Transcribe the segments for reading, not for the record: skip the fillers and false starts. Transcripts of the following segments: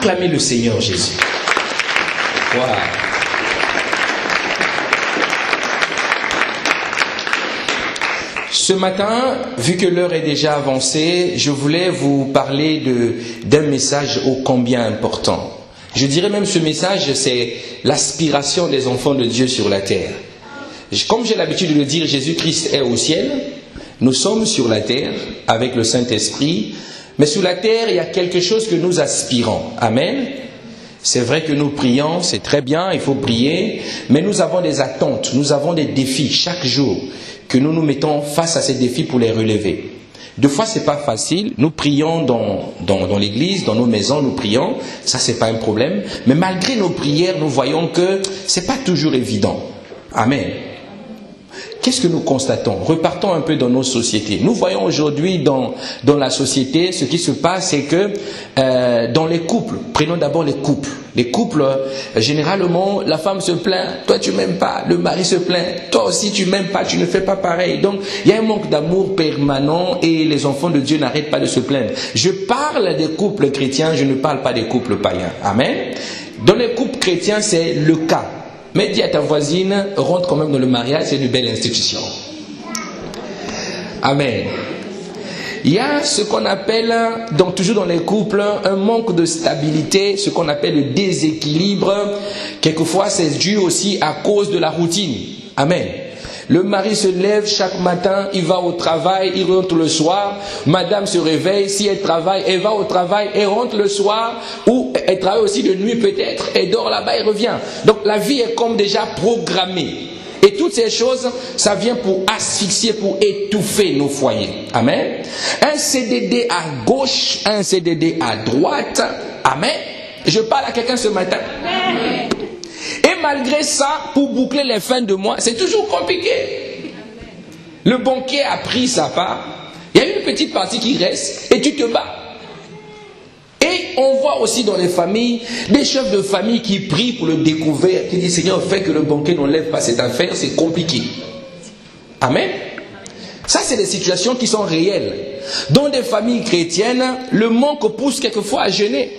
Acclamez le Seigneur Jésus. Wow. Ce matin, vu que l'heure est déjà avancée, je voulais vous parler d'un message ô combien important. Je dirais même ce message, c'est l'aspiration des enfants de Dieu sur la terre. Comme j'ai l'habitude de le dire, Jésus-Christ est au ciel. Nous sommes sur la terre avec le Saint-Esprit. Mais sur la terre, il y a quelque chose que nous aspirons. Amen. C'est vrai que nous prions, c'est très bien, il faut prier. Mais nous avons des attentes, nous avons des défis chaque jour que nous nous mettons face à ces défis pour les relever. Des fois, ce n'est pas facile. Nous prions dans l'église, dans nos maisons, nous prions. Ça, ce n'est pas un problème. Mais malgré nos prières, nous voyons que ce n'est pas toujours évident. Amen. Qu'est-ce que nous constatons? Repartons un peu dans nos sociétés. Nous voyons aujourd'hui dans la société, ce qui se passe, c'est que dans les couples, prenons d'abord les couples. Les couples, généralement, la femme se plaint, toi tu m'aimes pas, le mari se plaint, toi aussi tu m'aimes pas, tu ne fais pas pareil. Donc, il y a un manque d'amour permanent et les enfants de Dieu n'arrêtent pas de se plaindre. Je parle des couples chrétiens, je ne parle pas des couples païens. Amen. Dans les couples chrétiens, c'est le cas. Mais dis à ta voisine, rentre quand même dans le mariage, c'est une belle institution. Amen. Il y a ce qu'on appelle, toujours dans les couples, un manque de stabilité, ce qu'on appelle le déséquilibre. Quelquefois, c'est dû aussi à cause de la routine. Amen. Le mari se lève chaque matin, il va au travail, il rentre le soir. Madame se réveille, si elle travaille, elle va au travail, elle rentre le soir, ou elle travaille aussi de nuit peut-être, elle dort là-bas, elle revient. Donc la vie est comme déjà programmée. Et toutes ces choses, ça vient pour asphyxier, pour étouffer nos foyers. Amen. Un CDD à gauche, un CDD à droite. Amen. Je parle à quelqu'un ce matin. Amen. Et malgré ça, pour boucler les fins de mois, c'est toujours compliqué. Le banquier a pris sa part. Il y a une petite partie qui reste et tu te bats. Et on voit aussi dans les familles des chefs de famille qui prient pour le découvert, qui disent Seigneur, fais que le banquier n'enlève pas cette affaire, c'est compliqué. Amen. Ça, c'est des situations qui sont réelles. Dans des familles chrétiennes, le manque pousse quelquefois à jeûner.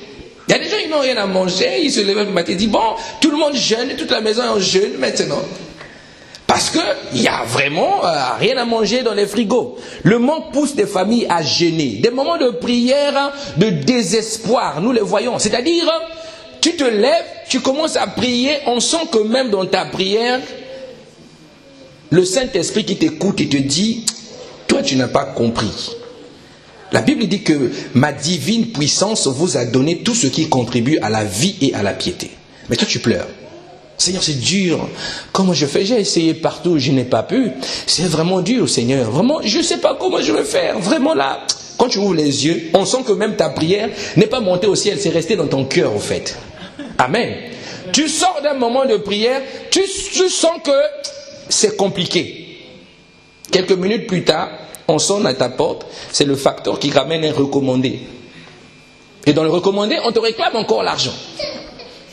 Il y a des gens qui n'ont rien à manger, ils se lèvent le matin et disent, bon, tout le monde jeûne, toute la maison est en jeûne maintenant. Parce qu'il n'y a vraiment rien à manger dans les frigos. Le manque pousse des familles à jeûner. Des moments de prière, de désespoir, nous les voyons. C'est-à-dire, tu te lèves, tu commences à prier, on sent que même dans ta prière, le Saint-Esprit qui t'écoute et te dit, toi tu n'as pas compris. La Bible dit que ma divine puissance vous a donné tout ce qui contribue à la vie et à la piété. Mais toi tu pleures. Seigneur, c'est dur. Comment je fais? J'ai essayé partout, je n'ai pas pu. C'est vraiment dur, Seigneur. Vraiment, je ne sais pas comment je vais faire. Vraiment là, quand tu ouvres les yeux, on sent que même ta prière n'est pas montée au ciel, c'est resté dans ton cœur, au fait. Amen. Tu sors d'un moment de prière, tu sens que c'est compliqué. Quelques minutes plus tard, on sonne à ta porte, c'est le facteur qui ramène un recommandé. Et dans le recommandé, on te réclame encore l'argent.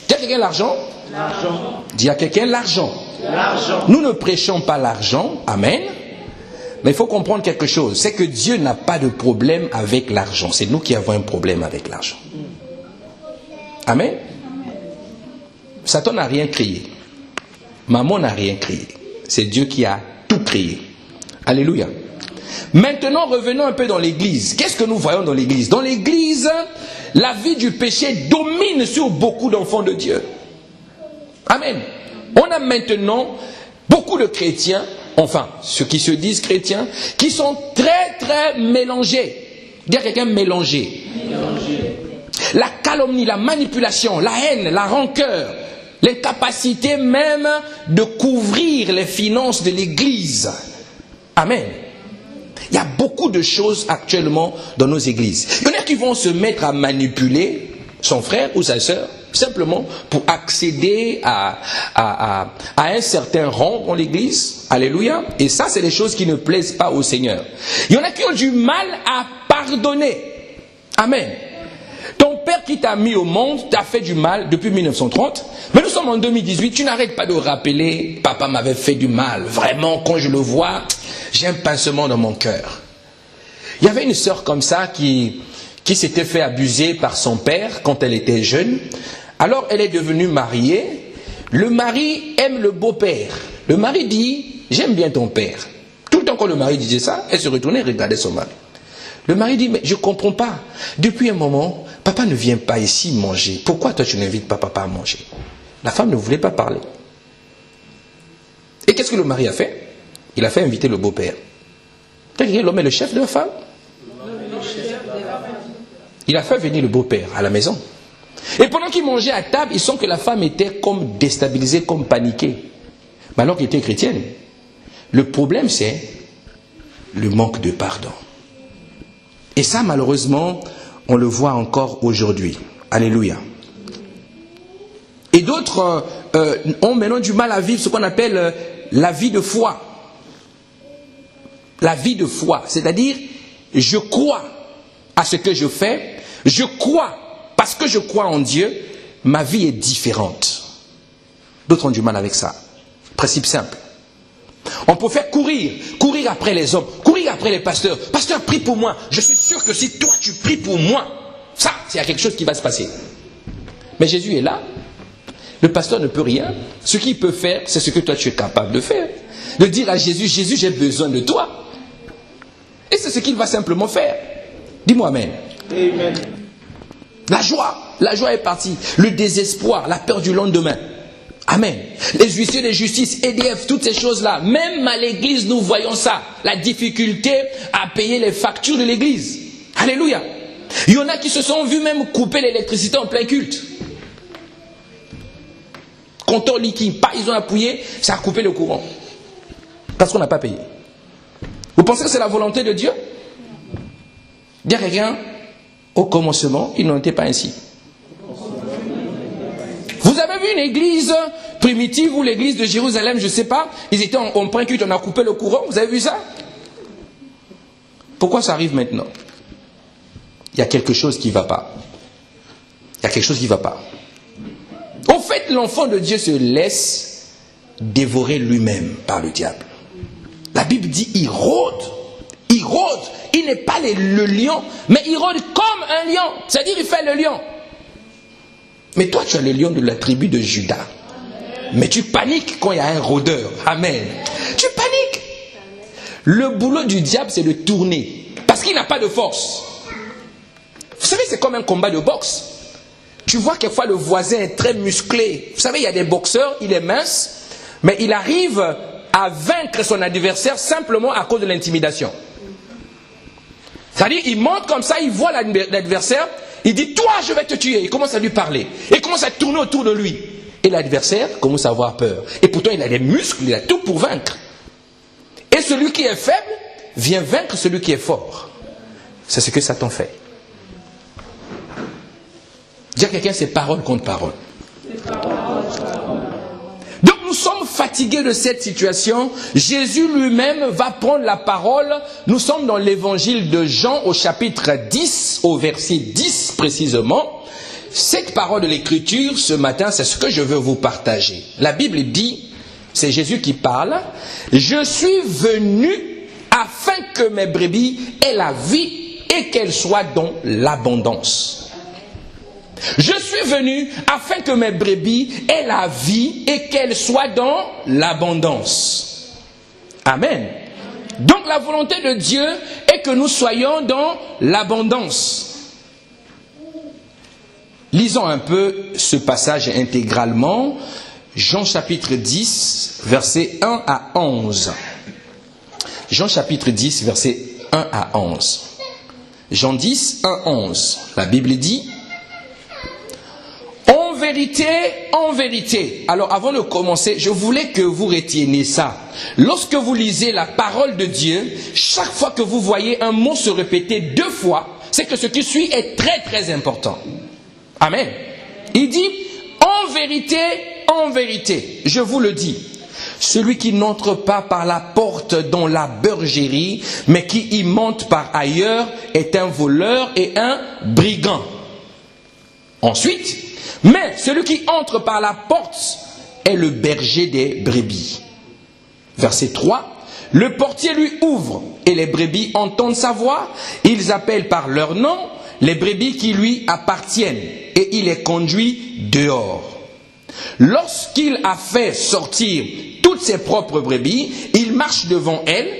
Dis à quelqu'un l'argent. L'argent. Dis à quelqu'un l'argent. L'argent. Nous ne prêchons pas l'argent, amen. Mais il faut comprendre quelque chose, c'est que Dieu n'a pas de problème avec l'argent. C'est nous qui avons un problème avec l'argent. Amen. Satan n'a rien créé. Maman n'a rien créé. C'est Dieu qui a tout créé. Alléluia. Maintenant, revenons un peu dans l'église. Qu'est-ce que nous voyons dans l'église? Dans l'église, la vie du péché domine sur beaucoup d'enfants de Dieu. Amen. On a maintenant beaucoup de chrétiens, enfin, ceux qui se disent chrétiens, qui sont très, très mélangés. Dis à quelqu'un mélangé. La calomnie, la manipulation, la haine, la rancœur, l'incapacité même de couvrir les finances de l'église. Amen. Il y a beaucoup de choses actuellement dans nos églises. Il y en a qui vont se mettre à manipuler son frère ou sa sœur, simplement pour accéder à un certain rang dans l'église. Alléluia. Et ça, c'est des choses qui ne plaisent pas au Seigneur. Il y en a qui ont du mal à pardonner. Amen. Ton père qui t'a mis au monde t'a fait du mal depuis 1930. Mais nous sommes en 2018, tu n'arrêtes pas de rappeler, papa m'avait fait du mal. Vraiment, quand je le vois, j'ai un pincement dans mon cœur. Il y avait une sœur comme ça qui qui s'était fait abuser par son père quand elle était jeune. Alors elle est devenue mariée. Le mari aime le beau-père. Le mari dit, j'aime bien ton père. Tout le temps quand le mari disait ça, elle se retournait et regardait son mari. Le mari dit, mais je ne comprends pas. Depuis un moment, papa ne vient pas ici manger. Pourquoi toi tu n'invites pas papa à manger? La femme ne voulait pas parler. Et qu'est-ce que le mari a fait? Il a fait inviter le beau-père. L'homme est le chef de la femme. Il a fait venir le beau-père à la maison. Et pendant qu'il mangeait à table, il sent que la femme était comme déstabilisée, comme paniquée. Mais alors qu'elle était chrétienne. Le problème, c'est le manque de pardon. Et ça, malheureusement, on le voit encore aujourd'hui. Alléluia. Et d'autres ont maintenant du mal à vivre ce qu'on appelle la vie de foi. La vie de foi, c'est-à-dire, je crois à ce que je fais, je crois, parce que je crois en Dieu, ma vie est différente. D'autres ont du mal avec ça. Principe simple. On peut faire courir après les hommes, courir après les pasteurs. Pasteur, prie pour moi. Je suis sûr que si toi tu pries pour moi, ça, il y a quelque chose qui va se passer. Mais Jésus est là. Le pasteur ne peut rien. Ce qu'il peut faire, c'est ce que toi tu es capable de faire. De dire à Jésus, Jésus, j'ai besoin de toi. Et c'est ce qu'il va simplement faire. Dis-moi amen. Amen. La joie est partie. Le désespoir, la peur du lendemain. Amen. Les huissiers de justice, EDF, toutes ces choses-là. Même à l'église, nous voyons ça. La difficulté à payer les factures de l'église. Alléluia. Il y en a qui se sont vus même couper l'électricité en plein culte. Compteur liquide, ils ont appuyé, ça a coupé le courant. Parce qu'on n'a pas payé. Vous pensez que c'est la volonté de Dieu? Dis à quelqu'un, au commencement, il n'en était pas ainsi. Vous avez vu une église primitive ou l'église de Jérusalem, je ne sais pas, ils étaient en plein culte, on a coupé le courant, vous avez vu ça? Pourquoi ça arrive maintenant? Il y a quelque chose qui ne va pas. Il y a quelque chose qui ne va pas. En fait, l'enfant de Dieu se laisse dévorer lui-même par le diable. La Bible dit, il rôde. Il n'est pas le lion, mais il rôde comme un lion. C'est-à-dire, il fait le lion. Mais toi, tu es le lion de la tribu de Juda. Mais tu paniques quand il y a un rôdeur. Amen. Tu paniques. Le boulot du diable, c'est de tourner. Parce qu'il n'a pas de force. Vous savez, c'est comme un combat de boxe. Tu vois quelquefois le voisin est très musclé. Vous savez, il y a des boxeurs, il est mince, mais il arrive à vaincre son adversaire simplement à cause de l'intimidation. C'est-à-dire, il monte comme ça, il voit l'adversaire, il dit, toi, je vais te tuer. Il commence à lui parler. Il commence à tourner autour de lui. Et l'adversaire commence à avoir peur. Et pourtant, il a des muscles, il a tout pour vaincre. Et celui qui est faible vient vaincre celui qui est fort. C'est ce que Satan fait. Dis à quelqu'un, c'est parole contre parole. Donc nous sommes fatigués de cette situation. Jésus lui-même va prendre la parole. Nous sommes dans l'évangile de Jean au chapitre 10, au verset 10 précisément. Cette parole de l'écriture ce matin, c'est ce que je veux vous partager. La Bible dit, c'est Jésus qui parle, je suis venu afin que mes brebis aient la vie et qu'elles soient dans l'abondance. Je suis venu afin que mes brebis aient la vie et qu'elles soient dans l'abondance. Amen. Donc la volonté de Dieu est que nous soyons dans l'abondance. Lisons un peu ce passage intégralement. Jean chapitre 10, versets 1 à 11. Jean chapitre 10, versets 1 à 11. Jean 10, 1, 11. La Bible dit... En vérité, alors avant de commencer, je voulais que vous retieniez ça. Lorsque vous lisez la parole de Dieu, chaque fois que vous voyez un mot se répéter 2 fois, c'est que ce qui suit est très très important. Amen. Il dit, en vérité, je vous le dis, celui qui n'entre pas par la porte dans la bergerie, mais qui y monte par ailleurs, est un voleur et un brigand. Ensuite, mais celui qui entre par la porte est le berger des brebis. Verset 3. Le portier lui ouvre et les brebis entendent sa voix. Ils appellent par leur nom. les brebis qui lui appartiennent, et il les conduit dehors. Lorsqu'il a fait sortir toutes ses propres brebis, il marche devant elles,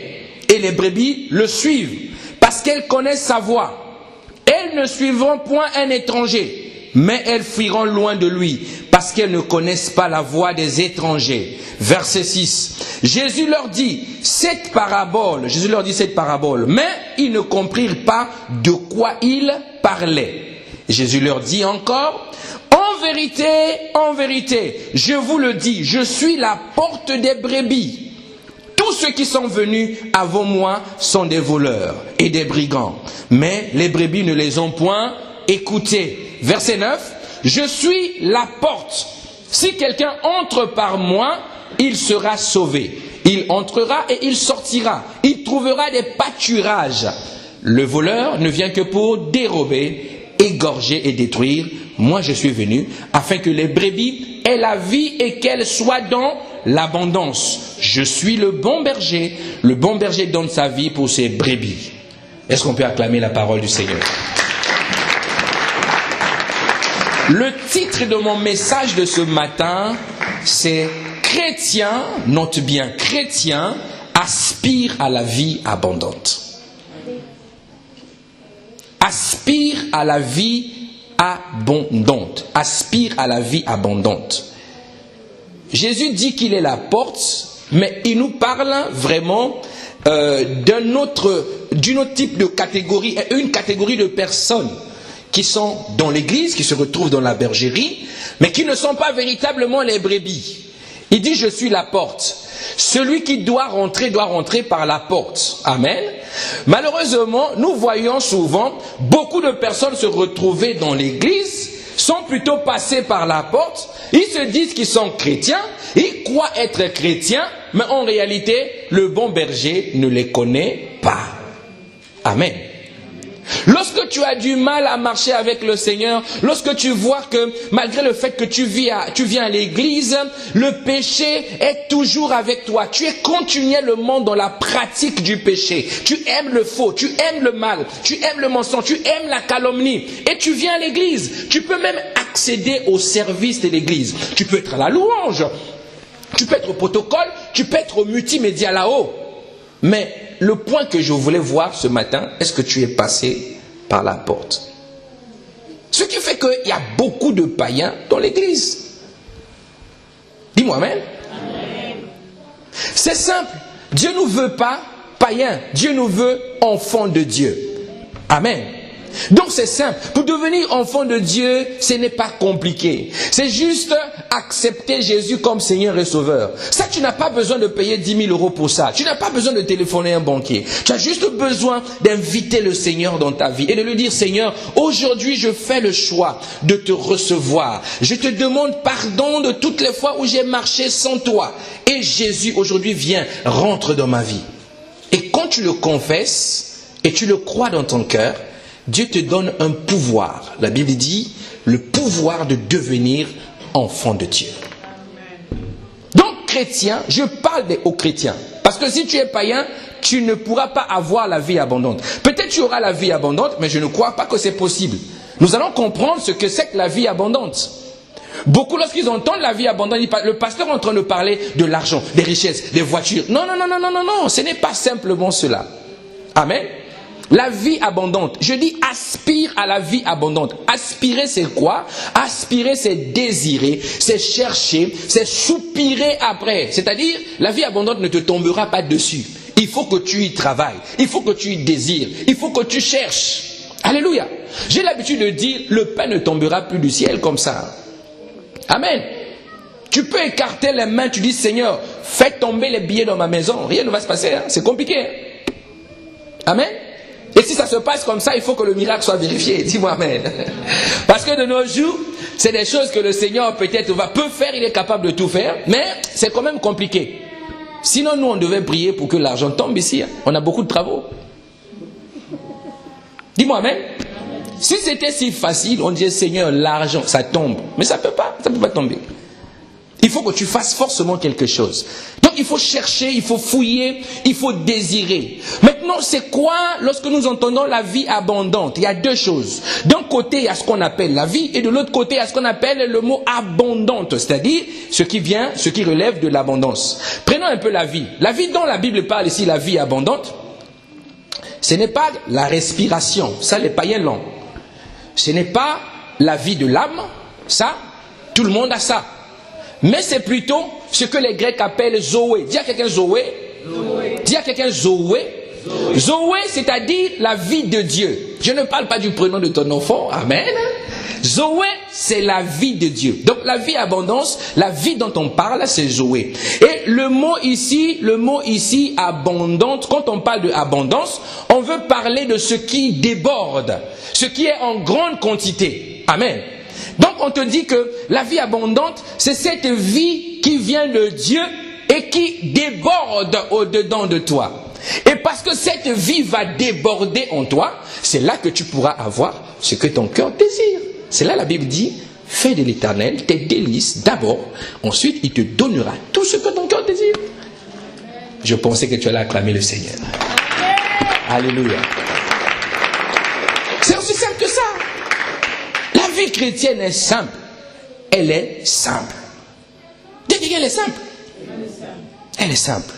et les brebis le suivent, parce qu'elles connaissent sa voix. Elles ne suivront point un étranger, mais elles fuiront loin de lui, parce qu'elles ne connaissent pas la voix des étrangers. Verset 6. Jésus leur dit cette parabole, mais ils ne comprirent pas de quoi il parlait. Jésus leur dit encore, en vérité, je vous le dis, je suis la porte des brebis. Tous ceux qui sont venus avant moi sont des voleurs et des brigands, mais les brebis ne les ont point écoutés. Verset 9, je suis la porte. Si quelqu'un entre par moi, il sera sauvé. Il entrera et il sortira. Il trouvera des pâturages. Le voleur ne vient que pour dérober, égorger et détruire. Moi, je suis venu afin que les brebis aient la vie et qu'elles soient dans l'abondance. Je suis le bon berger. Le bon berger donne sa vie pour ses brebis. Est-ce qu'on peut acclamer la parole du Seigneur? Le titre de mon message de ce matin, c'est Chrétien, note bien, chrétien aspire à la vie abondante. Aspire à la vie abondante. Aspire à la vie abondante. Jésus dit qu'il est la porte, mais il nous parle vraiment d'une autre type de catégorie, une catégorie de personnes qui sont dans l'église, qui se retrouvent dans la bergerie, mais qui ne sont pas véritablement les brebis. Il dit, je suis la porte. Celui qui doit rentrer par la porte. Amen. Malheureusement, nous voyons souvent beaucoup de personnes se retrouver dans l'église, sont plutôt passés par la porte, ils se disent qu'ils sont chrétiens, ils croient être chrétiens, mais en réalité, le bon berger ne les connaît pas. Amen. Lorsque tu as du mal à marcher avec le Seigneur, lorsque tu vois que malgré le fait que tu viens à l'église, le péché est toujours avec toi. Tu es continuellement dans la pratique du péché. Tu aimes le faux, tu aimes le mal, tu aimes le mensonge, tu aimes la calomnie. Et tu viens à l'église. Tu peux même accéder au service de l'église. Tu peux être à la louange, tu peux être au protocole, tu peux être au multimédia là-haut. Mais le point que je voulais voir ce matin, est-ce que tu es passé par la porte? Ce qui fait qu'il y a beaucoup de païens dans l'église. Dis-moi amen. C'est simple. Dieu ne nous veut pas païens. Dieu nous veut enfants de Dieu. Amen. Donc c'est simple. Pour devenir enfant de Dieu, ce n'est pas compliqué. C'est juste accepter Jésus comme Seigneur et Sauveur. Ça, tu n'as pas besoin de payer 10 000 € pour ça. Tu n'as pas besoin de téléphoner un banquier. Tu as juste besoin d'inviter le Seigneur dans ta vie et de lui dire, Seigneur, aujourd'hui je fais le choix de te recevoir. Je te demande pardon de toutes les fois où j'ai marché sans toi. Et Jésus, aujourd'hui, viens, rentre dans ma vie. Et quand tu le confesses et tu le crois dans ton cœur, Dieu te donne un pouvoir. La Bible dit le pouvoir de devenir enfant de Dieu. Donc, chrétien, je parle aux chrétiens. Parce que si tu es païen, tu ne pourras pas avoir la vie abondante. Peut-être tu auras la vie abondante, mais je ne crois pas que c'est possible. Nous allons comprendre ce que c'est que la vie abondante. Beaucoup, lorsqu'ils entendent la vie abondante, le pasteur est en train de parler de l'argent, des richesses, des voitures. Non, ce n'est pas simplement cela. Amen. La vie abondante. Je dis aspire à la vie abondante. Aspirer, c'est quoi? Aspirer, c'est désirer, c'est chercher, c'est soupirer après. C'est-à-dire, la vie abondante ne te tombera pas dessus. Il faut que tu y travailles. Il faut que tu y désires. Il faut que tu cherches. Alléluia. J'ai l'habitude de dire, le pain ne tombera plus du ciel comme ça. Amen. Tu peux écarter les mains, tu dis, Seigneur, fais tomber les billets dans ma maison. Rien ne va se passer. Hein? C'est compliqué. Hein? Amen. Et si ça se passe comme ça, il faut que le miracle soit vérifié. Dis-moi amen. Parce que de nos jours, c'est des choses que le Seigneur peut-être peut faire, il est capable de tout faire, mais c'est quand même compliqué. Sinon, nous, on devait prier pour que l'argent tombe ici. Hein. On a beaucoup de travaux. Dis-moi amen. Si c'était si facile, on disait Seigneur, l'argent, ça tombe. Mais ça peut pas tomber. Il faut que tu fasses forcément quelque chose. Donc il faut chercher, il faut fouiller, il faut désirer. Maintenant, c'est quoi lorsque nous entendons la vie abondante? Il y a deux choses. D'un côté, il y a ce qu'on appelle la vie, et de l'autre côté, il y a ce qu'on appelle le mot abondante, c'est-à-dire ce qui relève de l'abondance. Prenons un peu la vie. La vie dont la Bible parle ici, la vie abondante, ce n'est pas la respiration, ça les païens l'ont. Ce n'est pas la vie de l'âme, ça, tout le monde a ça. Mais c'est plutôt ce que les Grecs appellent Zoé. Dis à quelqu'un Zoé. Dis à quelqu'un Zoé. Zoé, c'est-à-dire la vie de Dieu. Je ne parle pas du prénom de ton enfant. Amen. Zoé, c'est la vie de Dieu. Donc la vie abondance, la vie dont on parle, c'est Zoé. Et le mot ici, abondante, quand on parle de abondance, on veut parler de ce qui déborde, ce qui est en grande quantité. Amen. Donc on te dit que la vie abondante, c'est cette vie qui vient de Dieu et qui déborde au-dedans de toi. Et parce que cette vie va déborder en toi, c'est là que tu pourras avoir ce que ton cœur désire. C'est là la Bible dit, fais de l'Éternel tes délices d'abord, ensuite il te donnera tout ce que ton cœur désire. Je pensais que tu allais acclamer le Seigneur. Alléluia. C'est aussi simple que ça. La vie chrétienne est simple. Elle est simple. Dis qu'elle est simple. Elle est simple.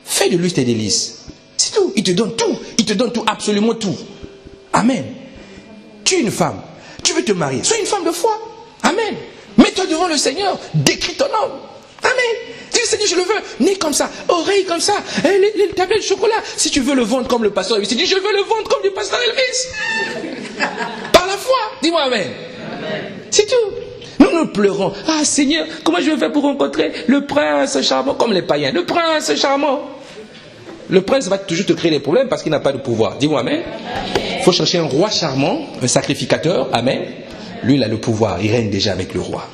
Fais de lui tes délices. C'est tout. Il te donne tout. Il te donne tout, absolument tout. Amen. Tu es une femme. Tu veux te marier. Sois une femme de foi. Amen. Mets-toi devant le Seigneur. Décris ton homme. Amen. Dis, Seigneur, je le veux. Nez comme ça. Oreilles comme ça. Les tablettes de chocolat. Si tu veux le vendre comme le pasteur Elvis, dis, je veux le vendre comme le pasteur Elvis. Par la foi. Dis-moi amen. C'est tout. Nous pleurons. Ah Seigneur, comment je vais faire pour rencontrer le prince charmant, comme les païens. Le prince charmant. Le prince va toujours te créer des problèmes parce qu'il n'a pas de pouvoir. Dis-moi amen. Il faut chercher un roi charmant, un sacrificateur. Amen. Lui, il a le pouvoir. Il règne déjà avec le roi.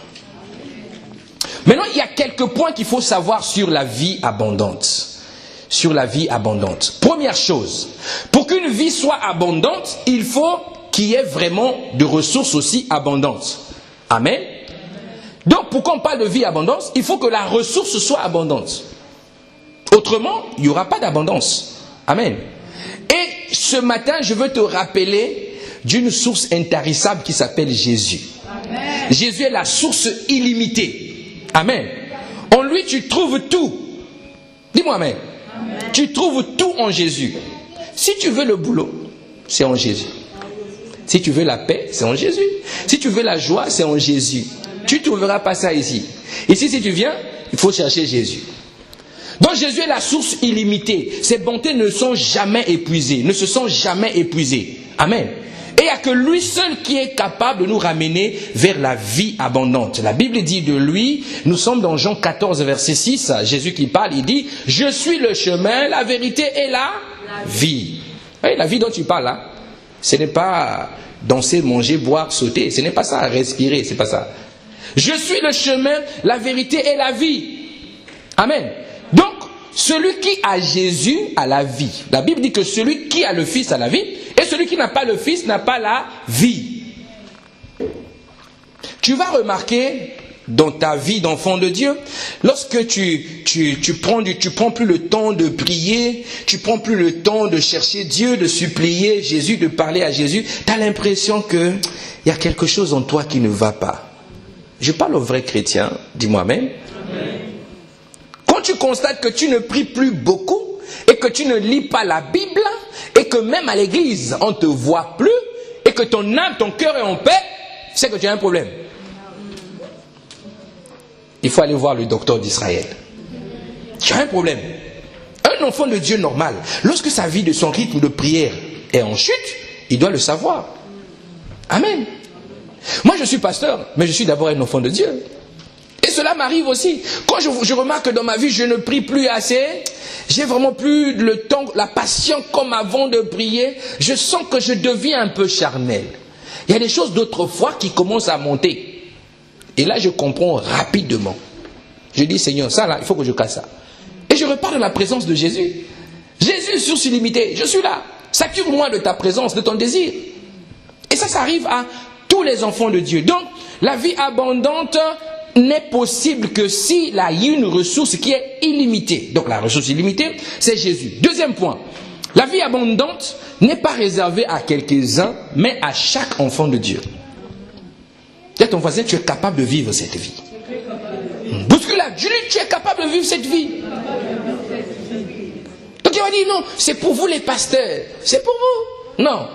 Maintenant, il y a quelques points qu'il faut savoir sur la vie abondante. Sur la vie abondante. Première chose, pour qu'une vie soit abondante, il faut qu'il y ait vraiment de ressources aussi abondantes. Amen. Donc, pourquoi on parle de vie abondante, il faut que la ressource soit abondante. Autrement, il n'y aura pas d'abondance. Amen. Et ce matin, je veux te rappeler d'une source intarissable qui s'appelle Jésus. Amen. Jésus est la source illimitée. Amen. En lui, tu trouves tout. Dis-moi amen. Amen. Tu trouves tout en Jésus. Si tu veux le boulot, c'est en Jésus. Si tu veux la paix, c'est en Jésus. Si tu veux la joie, c'est en Jésus. Tu ne trouveras pas ça ici. Ici, si tu viens, il faut chercher Jésus. Donc Jésus est la source illimitée. Ses bontés ne sont jamais épuisées, ne se sont jamais épuisées. Amen. Et il n'y a que lui seul qui est capable de nous ramener vers la vie abondante. La Bible dit de lui, nous sommes dans Jean 14, verset 6, Jésus qui parle, il dit, je suis le chemin, la vérité et la vie. Oui, la vie dont tu parles là, ce n'est pas danser, manger, boire, sauter, ce n'est pas ça, respirer, c'est pas ça. Je suis le chemin, la vérité et la vie. Amen. Donc, celui qui a Jésus a la vie. La Bible dit que celui qui a le Fils a la vie, et celui qui n'a pas le Fils n'a pas la vie. Tu vas remarquer dans ta vie d'enfant de Dieu, lorsque tu prends plus le temps de prier, tu prends plus le temps de chercher Dieu, de supplier Jésus, de parler à Jésus, tu as l'impression qu'il y a quelque chose en toi qui ne va pas. Je parle aux vrais chrétiens, dis-moi amen. Quand tu constates que tu ne pries plus beaucoup et que tu ne lis pas la Bible et que même à l'église on ne te voit plus et que ton âme, ton cœur est en paix, c'est que tu as un problème. Il faut aller voir le docteur d'Israël. Tu as un problème. Un enfant de Dieu normal, lorsque sa vie de son rythme de prière est en chute, il doit le savoir. Amen. Moi je suis pasteur, mais je suis d'abord un enfant de Dieu. Et cela m'arrive aussi. Quand je remarque que dans ma vie, je ne prie plus assez, j'ai vraiment plus le temps, la passion comme avant de prier, je sens que je deviens un peu charnel. Il y a des choses d'autrefois qui commencent à monter. Et là, je comprends rapidement. Je dis, Seigneur, ça là, il faut que je casse ça. Et je repars dans la présence de Jésus. Jésus, source illimitée, je suis là. Sature-moi de ta présence, de ton désir. Et ça arrive à tous les enfants de Dieu. Donc, la vie abondante n'est possible que s'il a une ressource qui est illimitée. Donc la ressource illimitée, c'est Jésus. Deuxième point, la vie abondante n'est pas réservée à quelques-uns, mais à chaque enfant de Dieu. Dis à ton voisin, tu es capable de vivre cette vie. Bouscule-la, dis-lui, tu es capable de vivre cette vie. Donc il va dire, non, c'est pour vous les pasteurs, c'est pour vous. Non,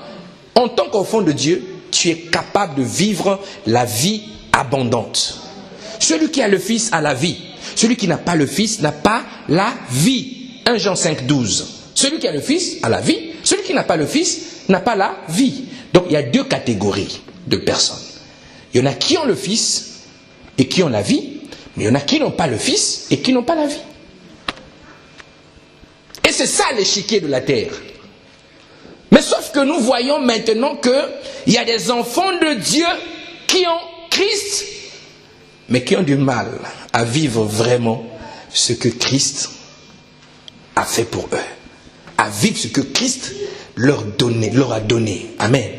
en tant qu'enfant de Dieu, tu es capable de vivre la vie abondante. Celui qui a le Fils a la vie. Celui qui n'a pas le Fils n'a pas la vie. 1 Jean 5, 12. Celui qui a le Fils a la vie. Celui qui n'a pas le Fils n'a pas la vie. Donc il y a deux catégories de personnes. Il y en a qui ont le Fils et qui ont la vie. Mais il y en a qui n'ont pas le Fils et qui n'ont pas la vie. Et c'est ça l'échiquier de la terre. Mais sauf que nous voyons maintenant qu'il y a des enfants de Dieu qui ont Christ, mais qui ont du mal à vivre vraiment ce que Christ a fait pour eux. À vivre ce que Christ leur a donné. Amen.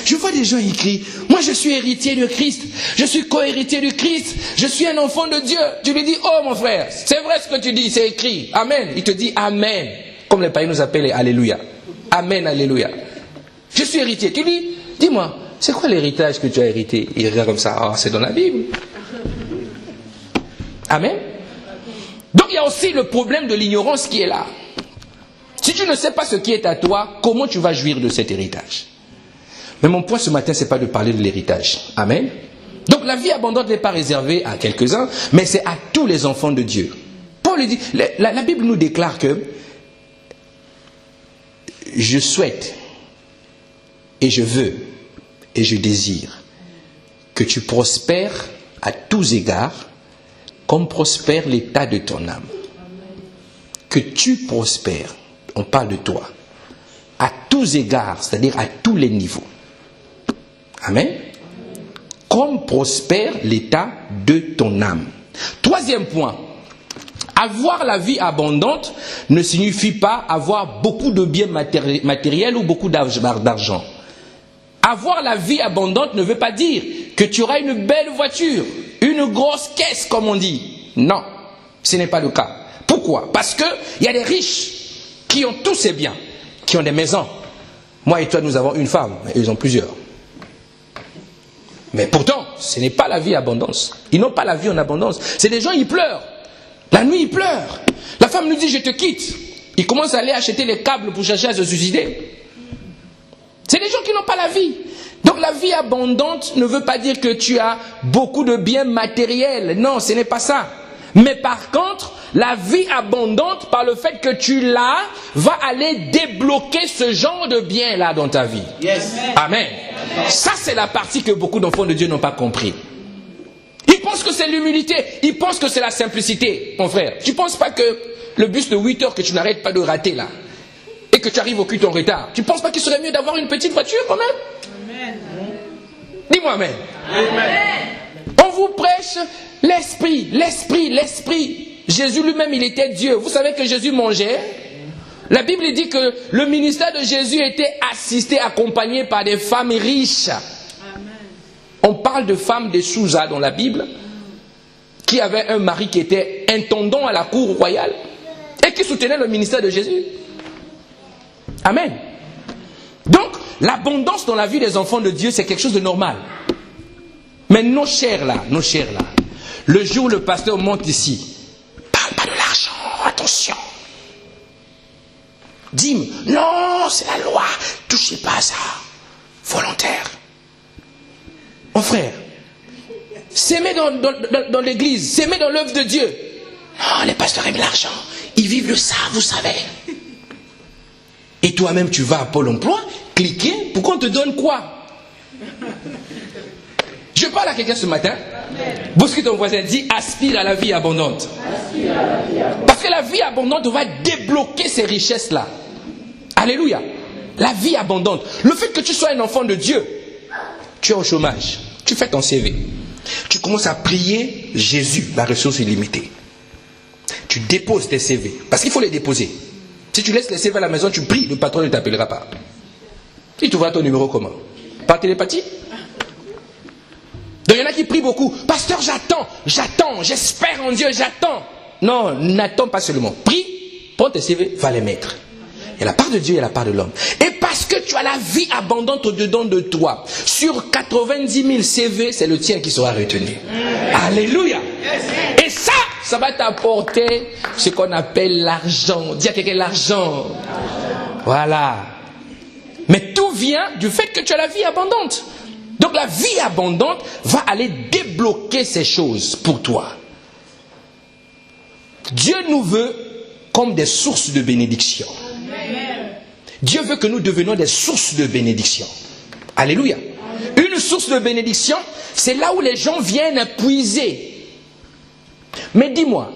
Je vois des gens écrire, moi je suis héritier de Christ, je suis co-héritier de Christ, je suis un enfant de Dieu. Tu lui dis, oh mon frère, c'est vrai ce que tu dis, c'est écrit. Amen. Il te dit Amen. Comme les païens nous appellent Alléluia. Amen, Alléluia. Je suis héritier. Tu dis, dis-moi, c'est quoi l'héritage que tu as hérité? Il regarde comme ça, oh, c'est dans la Bible. Amen. Donc il y a aussi le problème de l'ignorance qui est là. Si tu ne sais pas ce qui est à toi, comment tu vas jouir de cet héritage? Mais mon point ce matin, ce n'est pas de parler de l'héritage. Amen. Donc la vie abondante n'est pas réservée à quelques-uns, mais c'est à tous les enfants de Dieu. Paul dit, la Bible nous déclare que je souhaite et je veux et je désire que tu prospères à tous égards comme prospère l'état de ton âme. Que tu prospères, on parle de toi, à tous égards, c'est-à-dire à tous les niveaux. Amen. Comme prospère l'état de ton âme. Troisième point. Avoir la vie abondante ne signifie pas avoir beaucoup de biens matériels ou beaucoup d'argent. Avoir la vie abondante ne veut pas dire que tu auras une belle voiture, une grosse caisse comme on dit. Non, ce n'est pas le cas. Pourquoi? Parce qu'il y a des riches qui ont tous ces biens, qui ont des maisons. Moi et toi, nous avons une femme, mais ils ont plusieurs. Mais pourtant, ce n'est pas la vie abondance. Ils n'ont pas la vie en abondance. C'est des gens, ils pleurent. La nuit, ils pleurent. La femme nous dit, je te quitte. Ils commencent à aller acheter les câbles pour chercher à se suicider. C'est des gens qui n'ont pas la vie. Donc la vie abondante ne veut pas dire que tu as beaucoup de biens matériels. Non, ce n'est pas ça. Mais par contre, la vie abondante, par le fait que tu l'as, va aller débloquer ce genre de biens-là dans ta vie. Yes. Amen. Ça, c'est la partie que beaucoup d'enfants de Dieu n'ont pas compris. Ils pensent que c'est l'humilité. Ils pensent que c'est la simplicité, mon frère. Tu ne penses pas que le bus de 8 heures que tu n'arrêtes pas de rater là, et que tu arrives au culte en retard, tu ne penses pas qu'il serait mieux d'avoir une petite voiture quand même? Amen. Dis-moi amen. Amen. On vous prêche l'esprit, l'esprit, l'esprit. Jésus lui-même, il était Dieu. Vous savez que Jésus mangeait. La Bible dit que le ministère de Jésus était assisté, accompagné par des femmes riches. Amen. On parle de femmes de Sousa dans la Bible, qui avaient un mari qui était intendant à la cour royale et qui soutenait le ministère de Jésus. Amen. Donc, l'abondance dans la vie des enfants de Dieu, c'est quelque chose de normal. Mais nos chers là, le jour où le pasteur monte ici, parle pas de l'argent, attention. Dîme, non, c'est la loi, touchez pas à ça. Volontaire. Mon frère, s'aimer dans l'église, s'aimer dans l'œuvre de Dieu. Non, les pasteurs aiment l'argent, ils vivent de ça, vous savez. Et toi-même, tu vas à Pôle emploi, cliquer, pour qu'on te donne quoi? Je parle à quelqu'un ce matin. Bouscule ton voisin, dis aspire à la vie abondante. Parce que la vie abondante va débloquer ces richesses-là. Alléluia. La vie abondante. Le fait que tu sois un enfant de Dieu, tu es au chômage, tu fais ton CV. Tu commences à prier Jésus, la ressource illimitée. Tu déposes tes CV. Parce qu'il faut les déposer. Si tu laisses les CV à la maison, tu pries, le patron ne t'appellera pas. Il t'ouvrira ton numéro comment? Par télépathie? Donc il y en a qui prient beaucoup. Pasteur, j'attends, j'espère en Dieu, j'attends. Non, n'attends pas seulement. Prie, prends tes CV, va les mettre. Il y a la part de Dieu et la part de l'homme. Et parce que tu as la vie abondante au-dedans de toi, sur 90 000 CV, c'est le tien qui sera retenu. Alléluia. Et ça va t'apporter ce qu'on appelle l'argent. Dis à quelqu'un l'argent. Voilà. Mais tout vient du fait que tu as la vie abondante. Donc la vie abondante va aller débloquer ces choses pour toi. Dieu nous veut comme des sources de bénédiction. Dieu veut que nous devenions des sources de bénédiction. Alléluia. Une source de bénédiction, c'est là où les gens viennent puiser. Mais dis-moi,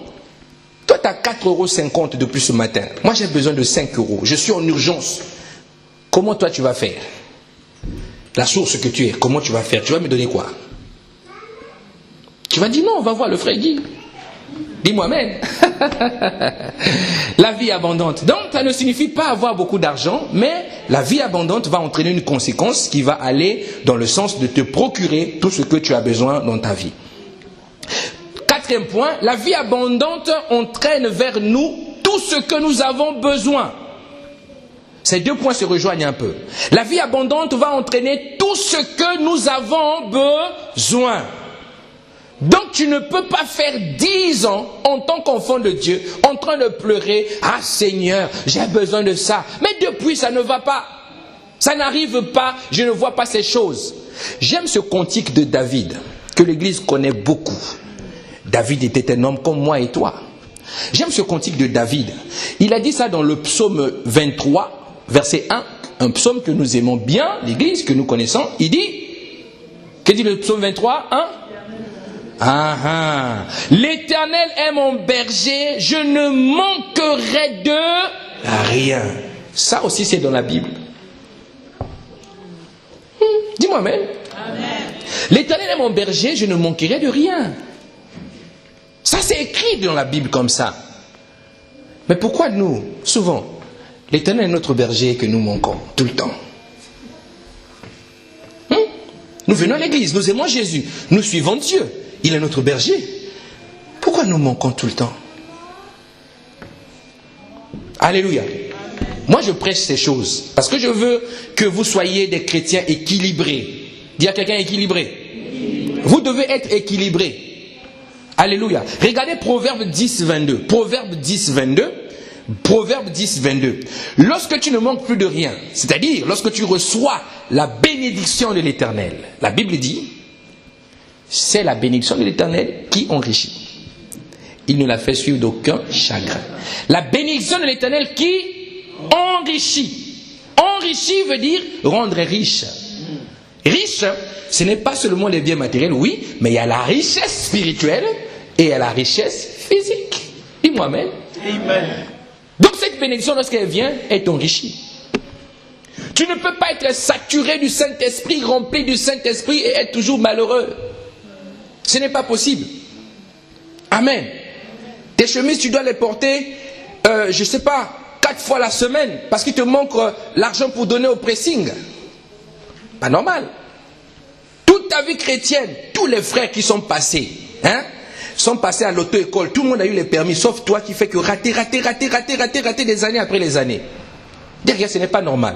toi tu as 4,50 € depuis ce matin. Moi j'ai besoin de 5 €. Je suis en urgence. Comment toi tu vas faire? La source que tu es, comment tu vas faire? Tu vas me donner quoi? Tu vas dire non, on va voir le frère Guy. Dis-moi amen. La vie abondante. Donc, ça ne signifie pas avoir beaucoup d'argent, mais la vie abondante va entraîner une conséquence qui va aller dans le sens de te procurer tout ce que tu as besoin dans ta vie. Quatrième point, la vie abondante entraîne vers nous tout ce que nous avons besoin. Ces deux points se rejoignent un peu. La vie abondante va entraîner tout ce que nous avons besoin. Donc tu ne peux pas faire 10 ans en tant qu'enfant de Dieu en train de pleurer. Ah Seigneur, j'ai besoin de ça. Mais depuis ça ne va pas. Ça n'arrive pas. Je ne vois pas ces choses. J'aime ce cantique de David que l'Église connaît beaucoup. David était un homme comme moi et toi. J'aime ce cantique de David. Il a dit ça dans le psaume 23, verset 1. Un psaume que nous aimons bien, l'Église que nous connaissons. Il dit, que dit le psaume 23, 1? L'Éternel est mon berger, je ne manquerai de rien. Ça aussi c'est dans la Bible. Dis-moi amen. L'Éternel est mon berger, je ne manquerai de rien. Ça c'est écrit dans la Bible comme ça. Mais pourquoi nous, souvent, l'Éternel est notre berger que nous manquons tout le temps? Nous venons à l'église, nous aimons Jésus, nous suivons Dieu. Il est notre berger. Pourquoi nous manquons tout le temps? Alléluia. Moi je prêche ces choses parce que je veux que vous soyez des chrétiens équilibrés. Dis à quelqu'un équilibré. Vous devez être équilibré. Alléluia. Regardez Proverbe 10, 22. Proverbe 10, 22. Proverbe 10, 22. Lorsque tu ne manques plus de rien, c'est-à-dire lorsque tu reçois la bénédiction de l'Éternel, la Bible dit, c'est la bénédiction de l'Éternel qui enrichit. Il ne la fait suivre d'aucun chagrin. La bénédiction de l'Éternel qui enrichit. Enrichit veut dire rendre riche. Riche, ce n'est pas seulement les biens matériels, oui, mais il y a la richesse spirituelle et il y a la richesse physique. Dis-moi amen. Amen. Donc cette bénédiction, lorsqu'elle vient, est enrichie. Tu ne peux pas être saturé du Saint-Esprit, rempli du Saint-Esprit et être toujours malheureux. Ce n'est pas possible. Amen. Tes chemises, tu dois les porter, je ne sais pas, 4 fois la semaine, parce qu'il te manque l'argent pour donner au pressing. Pas normal. Toute ta vie chrétienne, tous les frères qui sont passés, sont passés à l'auto-école. Tout le monde a eu les permis, sauf toi qui fais que rater des années après les années. Derrière, ce n'est pas normal.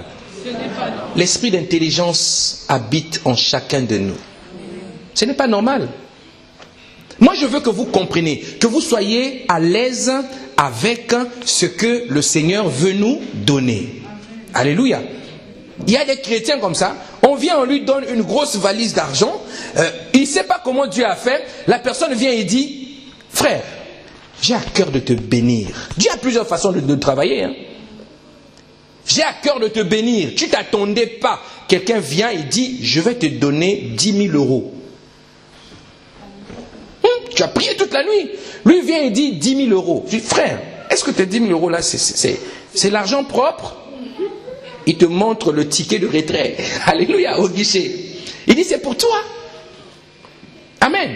L'esprit d'intelligence habite en chacun de nous. Ce n'est pas normal. Moi, je veux que vous compreniez, que vous soyez à l'aise avec ce que le Seigneur veut nous donner. Alléluia. Il y a des chrétiens comme ça, on vient, on lui donne une grosse valise d'argent, il ne sait pas comment Dieu a fait, la personne vient et dit, frère, j'ai à cœur de te bénir. Dieu a plusieurs façons de travailler. J'ai à cœur de te bénir. Tu ne t'attendais pas. Quelqu'un vient et dit, je vais te donner 10 000 €. Tu as prié toute la nuit. Lui vient et dit 10 000 €. Je dis, frère, est-ce que tes 10 000 € là, c'est l'argent propre? Il te montre le ticket de retrait. Alléluia, au guichet. Il dit, c'est pour toi. Amen.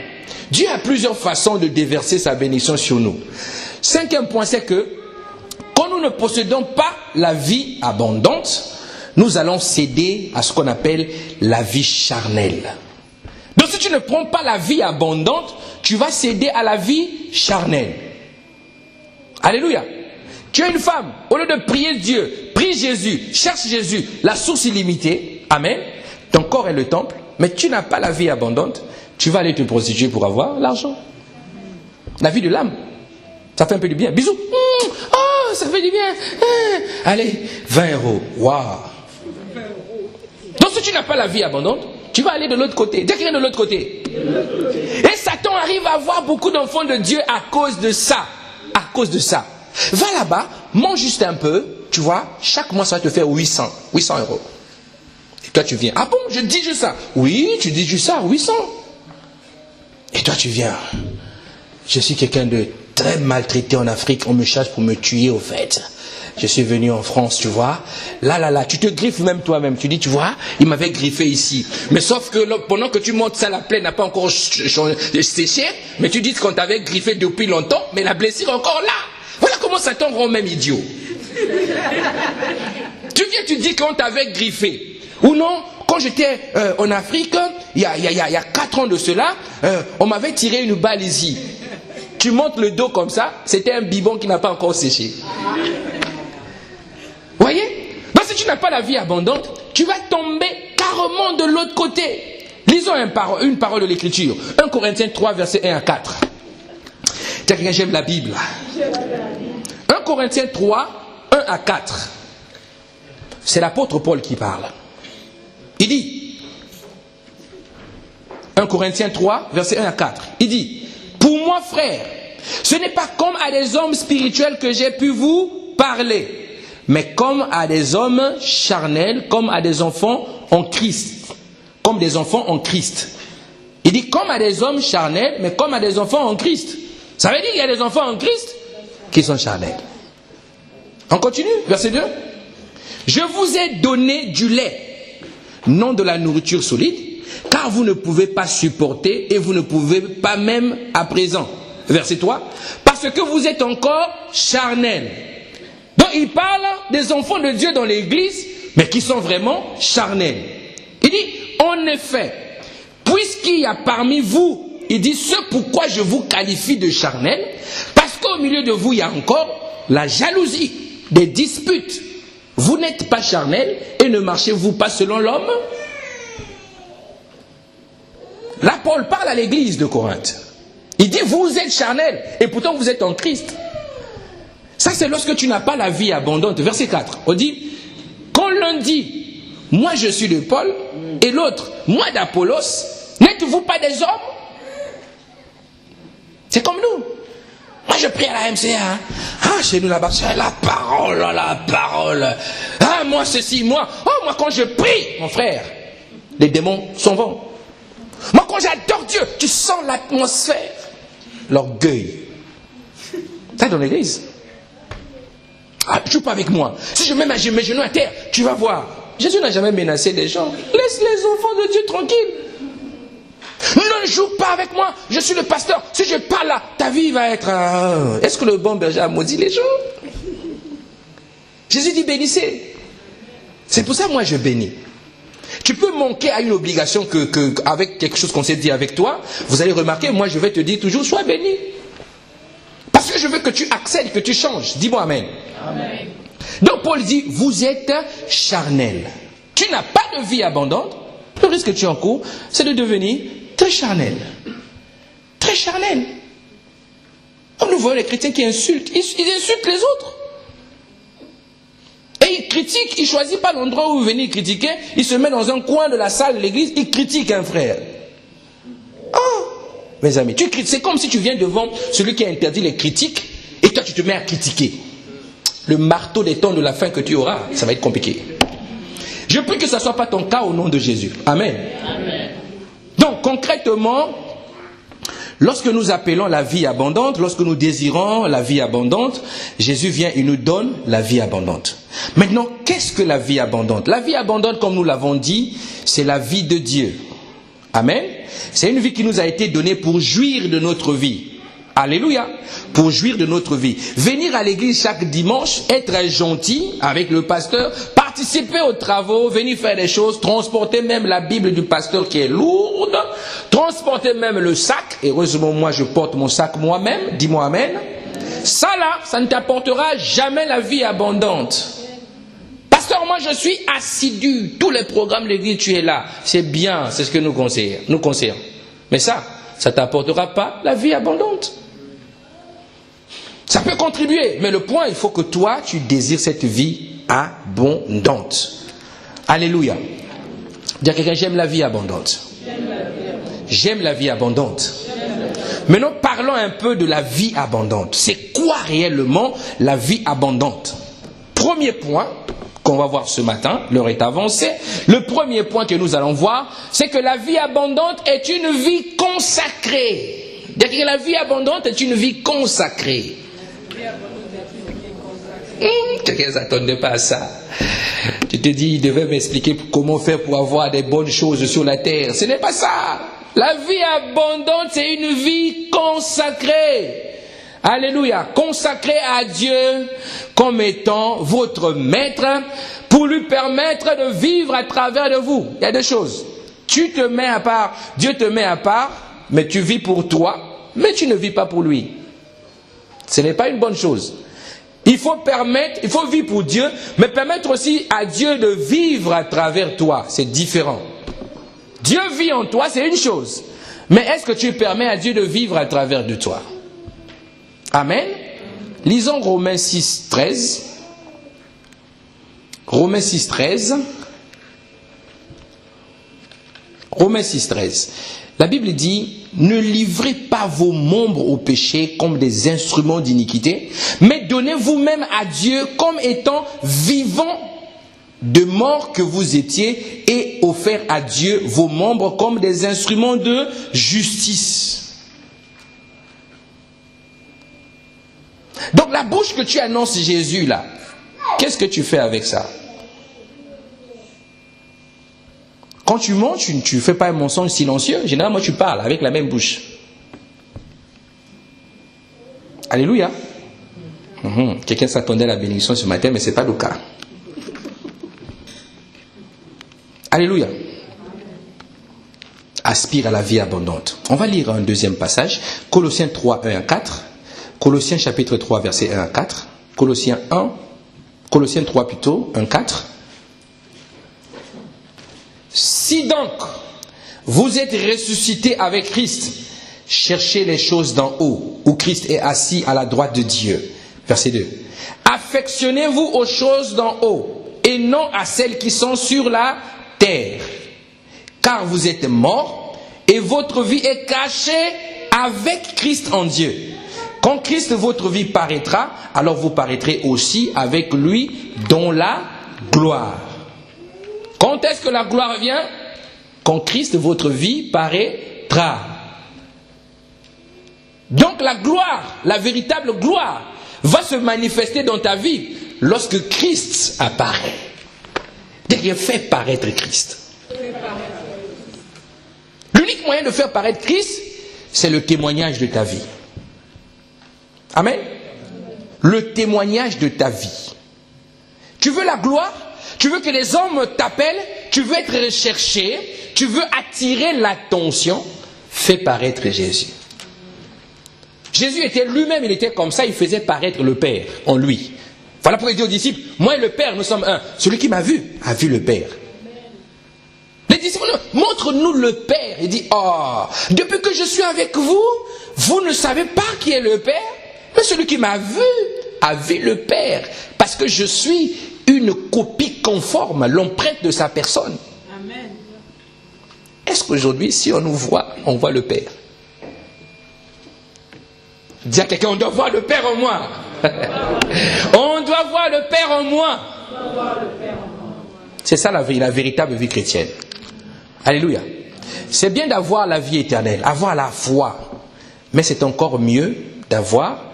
Dieu a plusieurs façons de déverser sa bénédiction sur nous. 5e point, c'est que quand nous ne possédons pas la vie abondante, nous allons céder à ce qu'on appelle la vie charnelle. Donc si tu ne prends pas la vie abondante, tu vas céder à la vie charnelle. Alléluia. Tu es une femme, au lieu de prier Dieu, prie Jésus, cherche Jésus, la source illimitée, amen. Ton corps est le temple, mais tu n'as pas la vie abondante, tu vas aller te prostituer pour avoir l'argent. La vie de l'âme. Ça fait un peu du bien. Bisous. Oh, ça fait du bien. Allez, 20 €. Waouh. Donc si tu n'as pas la vie abondante, tu vas aller de l'autre côté. Dès qu'il y a de l'autre côté. Et Satan arrive à avoir beaucoup d'enfants de Dieu à cause de ça. À cause de ça. Va là-bas, mange juste un peu, tu vois, chaque mois ça va te faire 800 €. Et toi tu viens. Ah bon, je dis juste ça. Oui, tu dis juste ça, 800. Et toi tu viens. Je suis quelqu'un de très maltraité en Afrique, on me cherche pour me tuer au fait. Je suis venu en France, tu vois. Là, tu te griffes même toi-même. Tu dis, tu vois, il m'avait griffé ici. Mais sauf que pendant que tu montes ça, la plaie n'a pas encore séché. Mais tu dis qu'on t'avait griffé depuis longtemps, mais la blessure est encore là. Voilà comment Satan rend même idiot. Tu viens, tu dis qu'on t'avait griffé. Ou non, quand j'étais en Afrique, il y a 4 ans de cela, on m'avait tiré une balle ici. Tu montes le dos comme ça, c'était un biberon qui n'a pas encore séché. Voyez? Donc si tu n'as pas la vie abondante, tu vas tomber carrément de l'autre côté. Lisons une parole de l'Écriture. 1 Corinthiens 3, versets 1 à 4. Quelqu'un, j'aime la Bible. 1 Corinthiens 3, 1 à 4. C'est l'apôtre Paul qui parle. Il dit, 1 Corinthiens 3, versets 1 à 4. Il dit, pour moi, frère, ce n'est pas comme à des hommes spirituels que j'ai pu vous parler, mais comme à des hommes charnels, comme à des enfants en Christ. Comme des enfants en Christ. Il dit comme à des hommes charnels, mais comme à des enfants en Christ. Ça veut dire qu'il y a des enfants en Christ qui sont charnels. On continue, verset 2. Je vous ai donné du lait, non de la nourriture solide, car vous ne pouvez pas supporter et vous ne pouvez pas même à présent. Verset 3. Parce que vous êtes encore charnels. Donc il parle des enfants de Dieu dans l'église, mais qui sont vraiment charnels. Il dit, en effet, puisqu'il y a parmi vous, il dit, ce pourquoi je vous qualifie de charnels, parce qu'au milieu de vous, il y a encore la jalousie, des disputes. Vous n'êtes pas charnels et ne marchez-vous pas selon l'homme? Là, Paul parle à l'église de Corinthe. Il dit, vous êtes charnels et pourtant vous êtes en Christ. Ça, c'est lorsque tu n'as pas la vie abondante. Verset 4, on dit, quand l'un dit, moi je suis de Paul, et l'autre, moi d'Apollos, n'êtes-vous pas des hommes? C'est comme nous. Moi je prie à la MCA. Hein. Ah, chez nous là-bas, c'est la parole, la parole. Ah, moi ceci, moi. Oh, moi quand je prie, mon frère, les démons s'en vont. Moi quand j'adore Dieu, tu sens l'atmosphère. L'orgueil. Ça dans l'église. Ah, joue pas avec moi. Si je mets mes genoux à terre, tu vas voir. Jésus n'a jamais menacé les gens. Laisse les enfants de Dieu tranquilles. Ne joue pas avec moi. Je suis le pasteur. Si je parle là, ta vie va être... Est-ce que le bon berger a maudit les gens? Jésus dit bénissez. C'est pour ça moi je bénis. Tu peux manquer à une obligation avec quelque chose qu'on s'est dit avec toi. Vous allez remarquer, moi je vais te dire toujours, sois béni. Parce que je veux que tu accèdes, que tu changes. Dis-moi amen. Amen. Donc Paul dit, vous êtes charnels. Tu n'as pas de vie abondante. Le risque que tu encours, c'est de devenir très charnel. Très charnel. Comme nous voyons les chrétiens qui insultent, ils insultent les autres. Et ils critiquent, ils ne choisissent pas l'endroit où venir critiquer, ils se mettent dans un coin de la salle de l'église, ils critiquent un frère. Oh, mes amis, c'est comme si tu viens devant celui qui a interdit les critiques, et toi tu te mets à critiquer. Le marteau des temps de la fin que tu auras, ça va être compliqué. Je prie que ce ne soit pas ton cas au nom de Jésus. Amen. Amen. Donc concrètement, lorsque nous appelons la vie abondante, lorsque nous désirons la vie abondante, Jésus vient et nous donne la vie abondante. Maintenant, qu'est-ce que la vie abondante? La vie abondante, comme nous l'avons dit, c'est la vie de Dieu. Amen. C'est une vie qui nous a été donnée pour jouir de notre vie. Alléluia. Pour jouir de notre vie. Venir à l'église chaque dimanche, être gentil avec le pasteur, participer aux travaux, venir faire des choses, transporter même la Bible du pasteur qui est lourde, transporter même le sac, et heureusement moi je porte mon sac moi-même, dis-moi amen, ça là, ça ne t'apportera jamais la vie abondante. Pasteur, moi je suis assidu, tous les programmes de l'église tu es là, c'est bien, c'est ce que nous conseillons. Mais ça ne t'apportera pas la vie abondante. Ça peut contribuer, mais le point, il faut que toi, tu désires cette vie abondante. Alléluia. Dis à quelqu'un, j'aime la vie abondante. J'aime la vie abondante. Maintenant, parlons un peu de la vie abondante. C'est quoi réellement la vie abondante? Premier point qu'on va voir ce matin, l'heure est avancée. Le premier point que nous allons voir, c'est que la vie abondante est une vie consacrée. Dis à quelqu'un, la vie abondante est une vie consacrée. Quelqu'un ne s'attendait pas à ça. Tu te dis, il devait m'expliquer comment faire pour avoir des bonnes choses sur la terre. Ce n'est pas ça. La vie abondante, c'est une vie consacrée. Alléluia. Consacrée à Dieu comme étant votre maître pour lui permettre de vivre à travers de vous. Il y a deux choses. Tu te mets à part, Dieu te met à part, mais tu vis pour toi, mais tu ne vis pas pour lui. Ce n'est pas une bonne chose. Il faut vivre pour Dieu, mais permettre aussi à Dieu de vivre à travers toi. C'est différent. Dieu vit en toi, c'est une chose. Mais est-ce que tu permets à Dieu de vivre à travers de toi? Amen. Lisons Romains 6, 13. Romains 6, 13. Romains 6, 13. La Bible dit, ne livrez pas vos membres au péché comme des instruments d'iniquité, mais donnez vous-même à Dieu comme étant vivants de mort que vous étiez et offert à Dieu vos membres comme des instruments de justice. Donc la bouche que tu annonces Jésus là, qu'est-ce que tu fais avec ça? Quand tu mens, tu ne fais pas un mensonge silencieux. Généralement, tu parles avec la même bouche. Alléluia. Quelqu'un s'attendait à la bénédiction ce matin, mais ce n'est pas le cas. Alléluia. Aspire à la vie abondante. On va lire un deuxième passage. Colossiens 3, 1 à 4. Colossiens chapitre 3, verset 1 à 4. Colossiens 3 plutôt, 1, 4. Si donc, vous êtes ressuscités avec Christ, cherchez les choses d'en haut, où Christ est assis à la droite de Dieu. Verset 2. Affectionnez-vous aux choses d'en haut, et non à celles qui sont sur la terre. Car vous êtes morts, et votre vie est cachée avec Christ en Dieu. Quand Christ, votre vie, paraîtra, alors vous paraîtrez aussi avec lui dans la gloire. Quand est-ce que la gloire vient? Quand Christ, votre vie, paraîtra. Donc la gloire, la véritable gloire, va se manifester dans ta vie lorsque Christ apparaît. Dieu fait paraître Christ. L'unique moyen de faire paraître Christ, c'est le témoignage de ta vie. Amen. Le témoignage de ta vie. Tu veux la gloire? Tu veux que les hommes t'appellent? Tu veux être recherché? Tu veux attirer l'attention? Fais paraître Jésus. Jésus était lui-même, il était comme ça, il faisait paraître le Père en lui. Voilà pourquoi il dit aux disciples, moi et le Père, nous sommes un. Celui qui m'a vu, a vu le Père. Les disciples, montre-nous le Père. Il dit, oh, depuis que je suis avec vous, vous ne savez pas qui est le Père, mais celui qui m'a vu, a vu le Père. Parce que je suis une copie conforme, l'empreinte de sa personne. Amen. Est-ce qu'aujourd'hui, si on nous voit, on voit le Père? Dis à quelqu'un, on doit voir le Père en moi. On doit voir le Père en moi. C'est ça la véritable vie chrétienne. Alléluia. C'est bien d'avoir la vie éternelle, avoir la foi. Mais c'est encore mieux d'avoir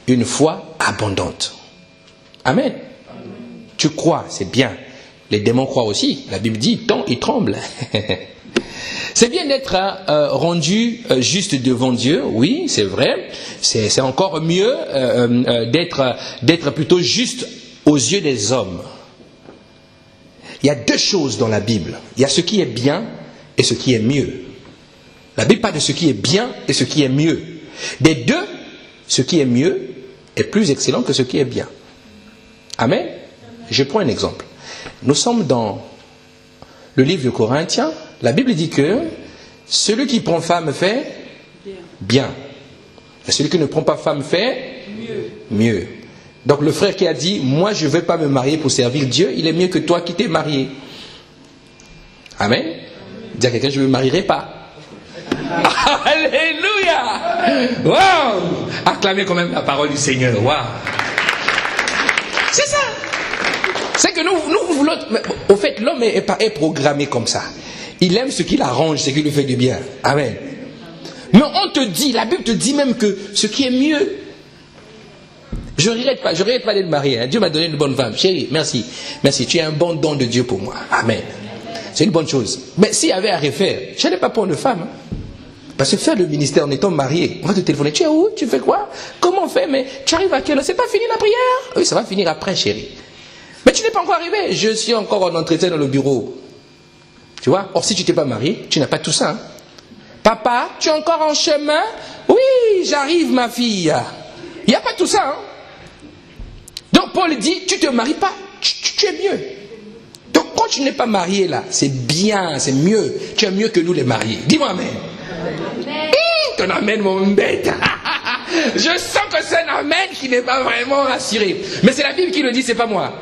une foi abondante. Amen. Tu crois, c'est bien. Les démons croient aussi. La Bible dit, ils tremblent. C'est bien d'être rendu juste devant Dieu, oui, c'est vrai. C'est encore mieux d'être plutôt juste aux yeux des hommes. Il y a deux choses dans la Bible. Il y a ce qui est bien et ce qui est mieux. La Bible parle de ce qui est bien et ce qui est mieux. Des deux, ce qui est mieux est plus excellent que ce qui est bien. Amen. Je prends un exemple. Nous sommes dans le livre de Corinthiens. La Bible dit que celui qui prend femme fait bien. Et celui qui ne prend pas femme fait mieux. Donc le frère qui a dit, moi je ne vais pas me marier pour servir Dieu, il est mieux que toi qui t'es marié. Amen. Dis à quelqu'un, je ne me marierai pas. Alléluia. Wow. Acclamez quand même la parole du Seigneur. Wow. C'est ça. C'est que nous voulons... Au fait, l'homme est programmé comme ça. Il aime ce qui l'arrange, ce qui lui fait du bien. Amen. Mais on te dit, la Bible te dit même que ce qui est mieux... Je ne regrette pas d'être marié. Hein. Dieu m'a donné une bonne femme. Chérie, merci. Merci, tu es un bon don de Dieu pour moi. Amen. C'est une bonne chose. Mais s'il y avait à refaire, je n'allais pas prendre une femme. Hein. Parce que faire le ministère en étant marié, on va te téléphoner. Tu es où? Tu fais quoi? Comment on fait? Mais tu arrives à quelle heure? C'est pas fini la prière? Oui, ça va finir après, chérie. Mais tu n'es pas encore arrivé. Je suis encore en entretien dans le bureau. Tu vois? Or, si tu t'es pas marié, tu n'as pas tout ça. Hein. Papa, tu es encore en chemin? Oui, j'arrive, ma fille. Il n'y a pas tout ça. Hein. Donc, Paul dit, tu ne te maries pas. Tu es mieux. Donc, quand tu n'es pas marié, là, c'est bien, c'est mieux. Tu es mieux que nous, les mariés. Dis-moi amen. Ton amen, mon bête. Je sens que c'est un amen qui n'est pas vraiment rassuré. Mais c'est la Bible qui le dit, c'est pas moi.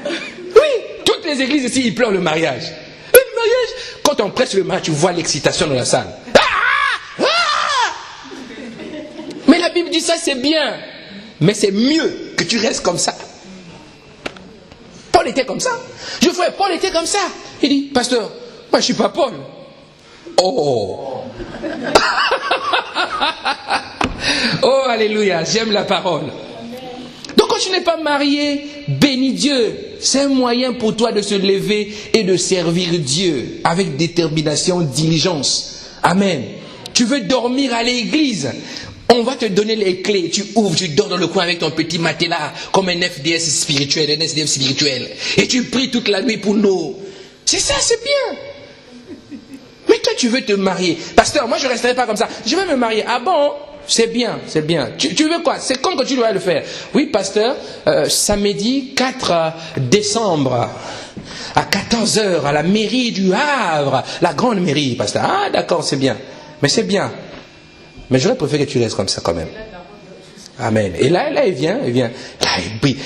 Oui, toutes les églises ici, ils pleurent le mariage. Le mariage, quand on presse le mariage, tu vois l'excitation dans la salle. Mais la Bible dit ça, c'est bien. Mais c'est mieux que tu restes comme ça. Paul était comme ça. Je vois, Paul était comme ça. Il dit, pasteur, moi je ne suis pas Paul. Oh. Oh, alléluia, j'aime la parole. Donc quand tu n'es pas marié, bénis Dieu. C'est un moyen pour toi de se lever et de servir Dieu avec détermination, diligence. Amen. Tu veux dormir à l'église, on va te donner les clés. Tu ouvres, tu dors dans le coin avec ton petit matelas comme un FDS spirituel, un SDF spirituel. Et tu pries toute la nuit pour nous. C'est ça, c'est bien. Mais toi, tu veux te marier. Pasteur, moi je ne resterai pas comme ça. Je vais me marier. Ah bon? C'est bien, c'est bien. Tu veux quoi? C'est quand que tu dois le faire? Oui, pasteur, samedi 4 décembre, à 14h, à la mairie du Havre, la grande mairie, pasteur. Ah, d'accord, c'est bien. Mais c'est bien. Mais j'aurais préféré que tu restes comme ça quand même. Amen. Et là, il vient.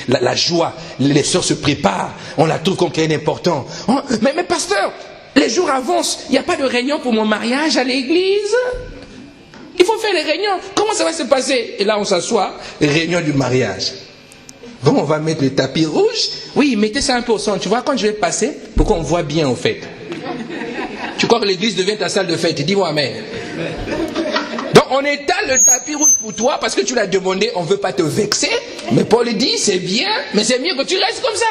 Là, la joie, les sœurs se préparent. On la trouve comme quelqu'un d'important. Mais pasteur, les jours avancent. Il n'y a pas de réunion pour mon mariage à l'église. Il faut faire les réunions. Comment ça va se passer? Et là, on s'assoit, réunion du mariage. Bon, on va mettre le tapis rouge. Oui, mettez ça un peu au centre. Tu vois, quand je vais passer, pour qu'on voit bien, en fait. Tu crois que l'église devient ta salle de fête? Dis-moi amen. Donc, on étale le tapis rouge pour toi parce que tu l'as demandé. On ne veut pas te vexer. Mais Paul dit, c'est bien, mais c'est mieux que tu restes comme ça.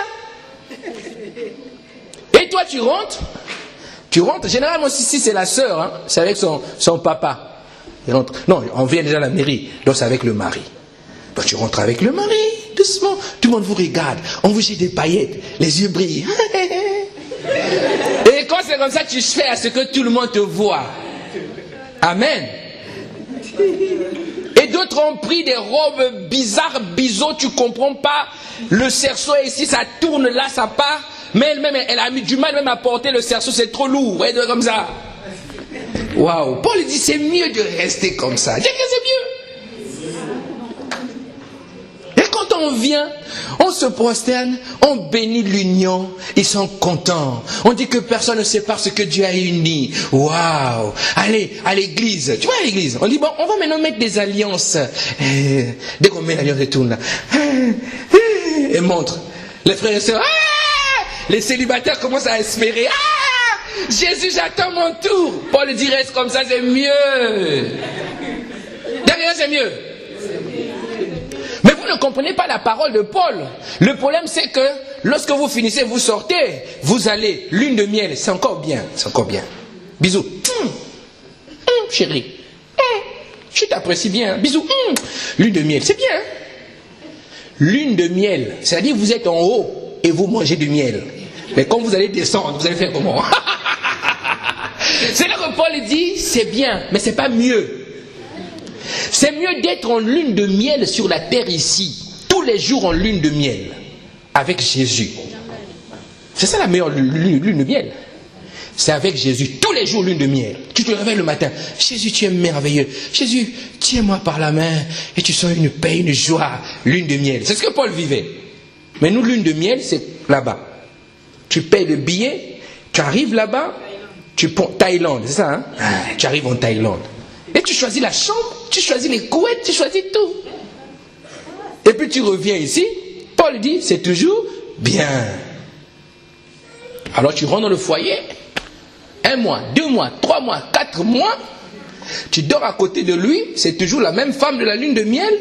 Et toi, tu rentres. Généralement, si c'est la sœur, hein, c'est avec son papa. Il rentre. Non, on vient déjà à la mairie. Donc, c'est avec le mari. Donc, tu rentres avec le mari, doucement. Tout le monde vous regarde. On vous jette des paillettes. Les yeux brillent. Et quand c'est comme ça, tu fais à ce que tout le monde te voit. Amen. Et d'autres ont pris des robes bizarres, biseaux, tu comprends pas. Le cerceau est ici, ça tourne là, ça part. Mais elle-même, elle a mis du mal même à porter le cerceau, c'est trop lourd. Elle doit comme ça. Waouh. Paul dit c'est mieux de rester comme ça. Dis que c'est mieux. Et quand on vient, on se prosterne, on bénit l'union, ils sont contents. On dit que personne ne sépare ce que Dieu a uni. Waouh. Allez, à l'église. Tu vois à l'église, on dit bon, on va maintenant mettre des alliances. Dès qu'on met l'alliance, elle tourne là. Et montre. Les frères et sœurs, les célibataires commencent à espérer. Jésus, j'attends mon tour. Paul dit reste comme ça, c'est mieux. Derrière, c'est mieux. Mais vous ne comprenez pas la parole de Paul. Le problème, c'est que lorsque vous finissez, vous sortez, vous allez, lune de miel, c'est encore bien, c'est encore bien. Bisous. Chérie. Je t'apprécie bien. Bisous. Lune de miel, c'est bien. Lune de miel, c'est-à-dire vous êtes en haut et vous mangez du miel. Mais quand vous allez descendre, vous allez faire comment? C'est là Alors Paul dit, c'est bien, mais c'est pas mieux. C'est mieux d'être en lune de miel sur la terre ici, tous les jours en lune de miel, avec Jésus. C'est ça la meilleure lune de miel. C'est avec Jésus, tous les jours lune de miel. Tu te réveilles le matin, Jésus, tu es merveilleux. Jésus, tiens-moi par la main et tu sens une paix, une joie, lune de miel. C'est ce que Paul vivait. Mais nous, lune de miel, c'est là-bas. Tu payes le billet, tu arrives là-bas, tu prends Thaïlande, c'est ça, hein? Tu arrives en Thaïlande. Et tu choisis la chambre, tu choisis les couettes, tu choisis tout. Et puis tu reviens ici, Paul dit, c'est toujours bien. Alors tu rentres dans le foyer, 1 mois, 2 mois, 3 mois, 4 mois, tu dors à côté de lui, c'est toujours la même femme de la lune de miel,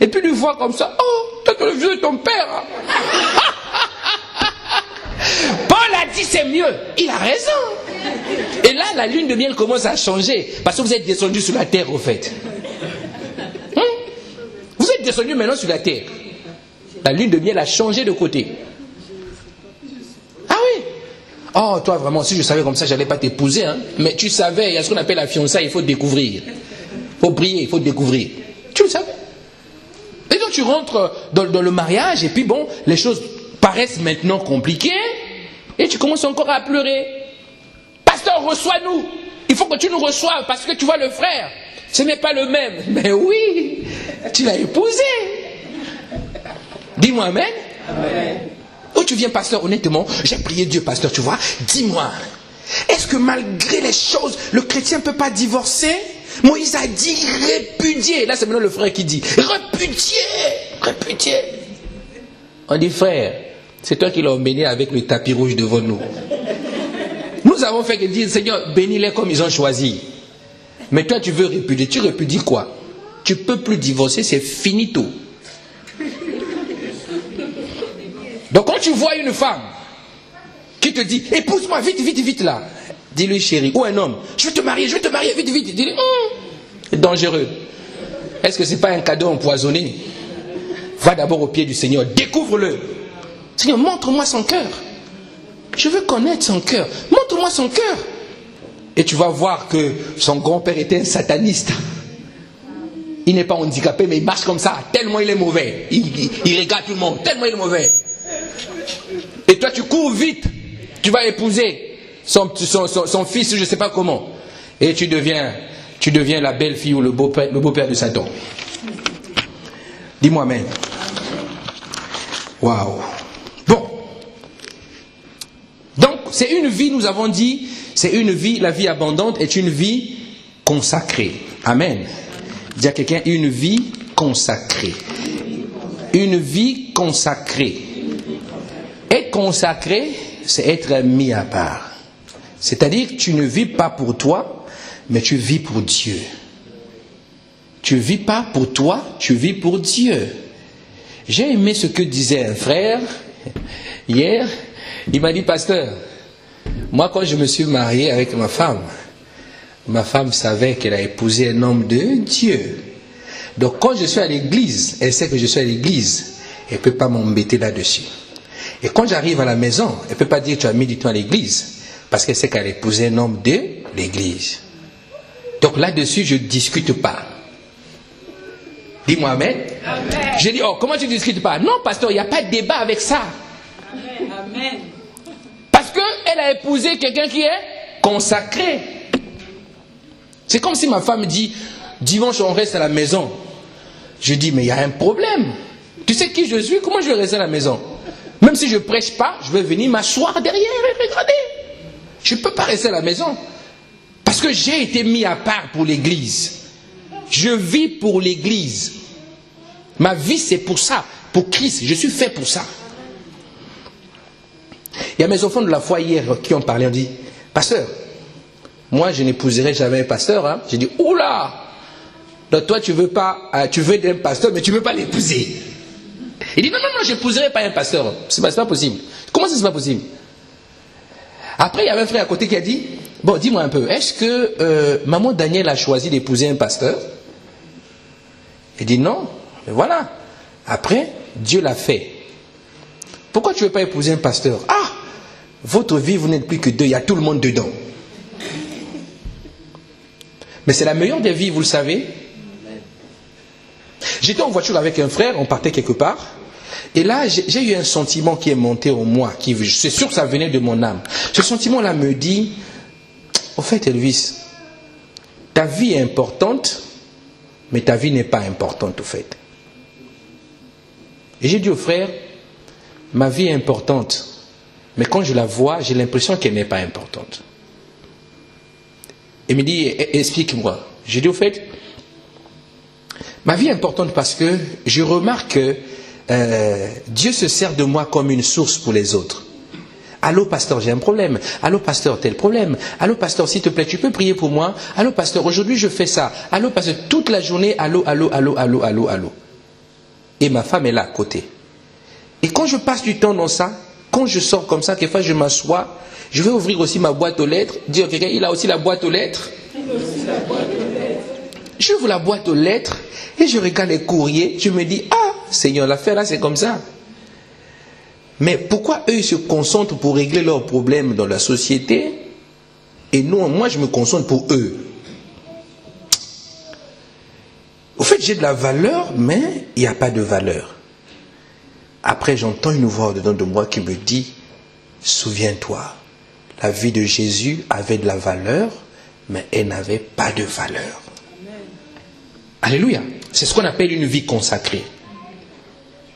et puis tu vois comme ça, oh, t'as le vieux de ton père. Paul a dit c'est mieux, il a raison. Et là, la lune de miel commence à changer, parce que vous êtes descendu sur la terre au fait. Vous êtes descendu maintenant sur la terre. La lune de miel a changé de côté. Ah oui. Oh, toi vraiment, si je savais comme ça, j'allais pas t'épouser. Hein. Mais tu savais, il y a ce qu'on appelle la fiançailles, il faut découvrir. Il faut prier, il faut découvrir. Tu le savais. Et donc tu rentres dans le mariage, et puis bon, les choses paraissent maintenant compliquées, et tu commences encore à pleurer. Pasteur, reçois-nous. Il faut que tu nous reçoives, parce que tu vois le frère. Ce n'est pas le même. Mais oui, tu l'as épousé. Dis-moi amen. Amen. Où tu viens, pasteur, honnêtement, j'ai prié Dieu, pasteur, tu vois. Dis-moi, est-ce que malgré les choses, le chrétien ne peut pas divorcer? Moïse a dit répudier. Là, c'est maintenant le frère qui dit répudier, répudier. On dit, frère, c'est toi qui l'as emmené avec le tapis rouge devant nous. Nous avons fait que dire, Seigneur, bénis-les comme ils ont choisi. Mais toi, tu veux répudier. Tu répudies quoi? Tu ne peux plus divorcer, c'est finito. Donc, quand tu vois une femme qui te dit, épouse-moi, vite, vite, vite là. Dis-lui, chérie, ou un homme, je vais te marier, vite, vite. Dis-lui, c'est dangereux. Est-ce que ce n'est pas un cadeau empoisonné? Va d'abord au pied du Seigneur, découvre-le. Seigneur, montre-moi son cœur. Je veux connaître son cœur. Montre-moi son cœur. Et tu vas voir que son grand-père était un sataniste. Il n'est pas handicapé, mais il marche comme ça, tellement il est mauvais. Il regarde tout le monde, tellement il est mauvais. Et toi, tu cours vite. Tu vas épouser son fils, je ne sais pas comment. Et tu deviens la belle-fille ou le beau-père de Satan. Dis-moi amen. Waouh. Bon. Donc, c'est une vie, nous avons dit, c'est une vie, la vie abondante est une vie consacrée. Amen. Dis à quelqu'un, une vie consacrée. Une vie consacrée. Être consacré, c'est être mis à part. C'est-à-dire que tu ne vis pas pour toi, mais tu vis pour Dieu. Tu ne vis pas pour toi, tu vis pour Dieu. J'ai aimé ce que disait un frère hier. Il m'a dit, pasteur, moi quand je me suis marié avec ma femme savait qu'elle a épousé un homme de Dieu. Donc quand je suis à l'église, elle sait que je suis à l'église. Elle ne peut pas m'embêter là-dessus. Et quand j'arrive à la maison, elle ne peut pas dire tu as mis du temps à l'église. Parce qu'elle sait qu'elle a épousé un homme de l'église. Donc là-dessus, je ne discute pas. Dis-moi amen. Amen. J'ai dit, oh, comment tu ne discutes pas? Non, pasteur, il n'y a pas de débat avec ça. Amen. Amen. Parce qu'elle a épousé quelqu'un qui est consacré. C'est comme si ma femme dit, dimanche on reste à la maison. Je dis, mais il y a un problème. Tu sais qui je suis? Comment je vais rester à la maison? Même si je ne prêche pas, je vais venir m'asseoir derrière et regarder. Je ne peux pas rester à la maison. Parce que j'ai été mis à part pour l'église. Je vis pour l'église. Ma vie c'est pour ça, pour Christ. Je suis fait pour ça. Il y a mes enfants de la foi hier qui ont parlé, ont dit, pasteur, moi je n'épouserai jamais un pasteur. Hein. J'ai dit, oula, donc toi tu veux être un pasteur, mais tu ne veux pas l'épouser. Il dit, non, je n'épouserai pas un pasteur. C'est pas possible. Comment ça c'est pas possible? Après il y avait un frère à côté qui a dit, bon dis-moi un peu, est-ce que maman Daniel a choisi d'épouser un pasteur? Il dit non, mais voilà. Après, Dieu l'a fait. Pourquoi tu ne veux pas épouser un pasteur? Ah, votre vie, vous n'êtes plus que deux, il y a tout le monde dedans. Mais c'est la meilleure des vies, vous le savez. J'étais en voiture avec un frère, on partait quelque part. Et là, j'ai eu un sentiment qui est monté en moi. C'est sûr que ça venait de mon âme. Ce sentiment-là me dit, au fait Elvis, ta vie est importante, mais ta vie n'est pas importante au fait. Et j'ai dit au frère, ma vie est importante, mais quand je la vois, j'ai l'impression qu'elle n'est pas importante. Il me dit, explique-moi. J'ai dit au fait, ma vie est importante parce que je remarque que Dieu se sert de moi comme une source pour les autres. Allô pasteur, j'ai un problème. Allô pasteur, tel problème. Allô pasteur, s'il te plaît, tu peux prier pour moi. Allô pasteur, aujourd'hui je fais ça. Allô pasteur, toute la journée, allô, allô, allô, allô, allô, allô. Et ma femme est là à côté. Et quand je passe du temps dans ça, quand je sors comme ça, quelquefois je m'assois, je vais ouvrir aussi ma boîte aux lettres, dire quelqu'un, il a aussi la boîte aux lettres. J'ouvre la boîte aux lettres et je regarde les courriers, je me dis, ah, Seigneur, l'affaire là c'est comme ça. Mais pourquoi eux ils se concentrent pour régler leurs problèmes dans la société et nous, moi je me concentre pour eux? Au fait, j'ai de la valeur, mais il n'y a pas de valeur. Après, j'entends une voix au-dedans de moi qui me dit, souviens-toi, la vie de Jésus avait de la valeur, mais elle n'avait pas de valeur. Amen. Alléluia. C'est ce qu'on appelle une vie consacrée.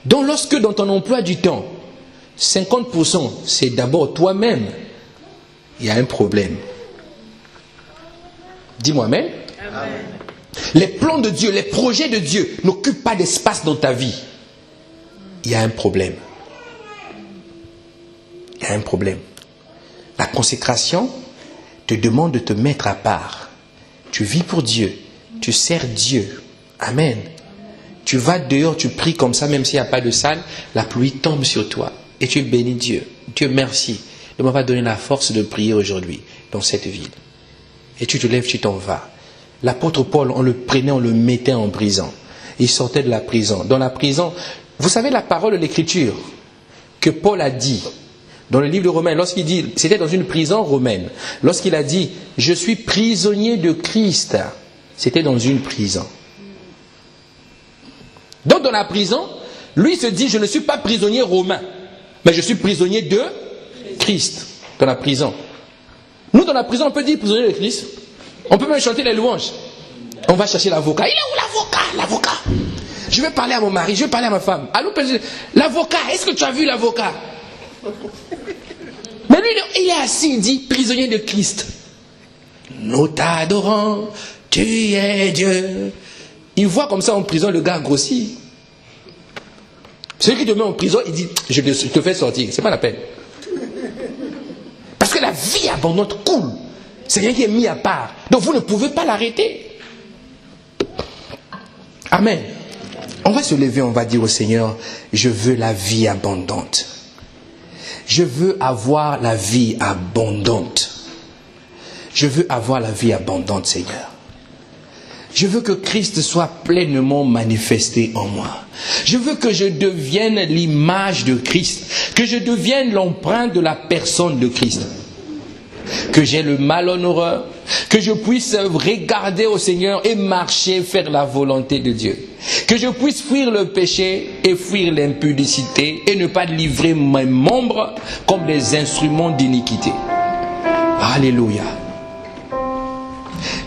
Donc lorsque dans ton emploi du temps, 50% c'est d'abord toi-même, il y a un problème. Dis-moi amen. Amen. Les plans de Dieu, les projets de Dieu n'occupent pas d'espace dans ta vie. Il y a un problème. Il y a un problème. La consécration te demande de te mettre à part. Tu vis pour Dieu. Tu sers Dieu. Amen. Tu vas dehors, tu pries comme ça, même s'il n'y a pas de salle, la pluie tombe sur toi. Et tu bénis Dieu. Dieu merci de m'avoir donné la force de prier aujourd'hui dans cette ville. Et tu te lèves, tu t'en vas. L'apôtre Paul, on le prenait, on le mettait en prison. Il sortait de la prison. Dans la prison, vous savez la parole de l'Écriture que Paul a dit dans le livre de Romains, lorsqu'il dit, c'était dans une prison romaine, lorsqu'il a dit, je suis prisonnier de Christ, c'était dans une prison. Donc dans la prison, lui se dit, je ne suis pas prisonnier romain, mais je suis prisonnier de Christ, dans la prison. Nous dans la prison, on peut dire prisonnier de Christ. On peut même chanter les louanges. On va chercher l'avocat. Il est où l'avocat? L'avocat. Je vais parler à mon mari, je vais parler à ma femme. Allô, l'avocat, est-ce que tu as vu l'avocat? Mais lui, il est assis, il dit, prisonnier de Christ. Nous t'adorons, tu es Dieu. Il voit comme ça en prison, le gars grossit. Celui qui te met en prison, il dit, je te fais sortir. C'est pas la peine. Parce que la vie abondante coule. C'est rien qui est mis à part. Donc vous ne pouvez pas l'arrêter. Amen. On va se lever, on va dire au Seigneur, je veux la vie abondante. Je veux avoir la vie abondante. Je veux avoir la vie abondante, Seigneur. Je veux que Christ soit pleinement manifesté en moi. Je veux que je devienne l'image de Christ. Que je devienne l'empreinte de la personne de Christ. Que j'ai le malhonneur, que je puisse regarder au Seigneur et marcher, faire la volonté de Dieu. Que je puisse fuir le péché et fuir l'impudicité et ne pas livrer mes membres comme des instruments d'iniquité. Alléluia.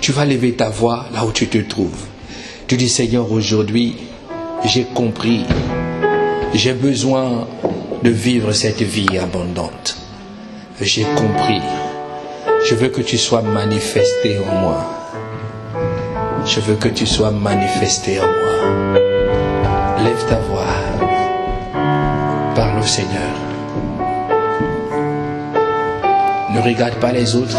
Tu vas lever ta voix là où tu te trouves. Tu dis, Seigneur, aujourd'hui, j'ai compris. J'ai besoin de vivre cette vie abondante. J'ai compris. Je veux que tu sois manifesté en moi. Je veux que tu sois manifesté en moi. Lève ta voix. Parle au Seigneur. Ne regarde pas les autres.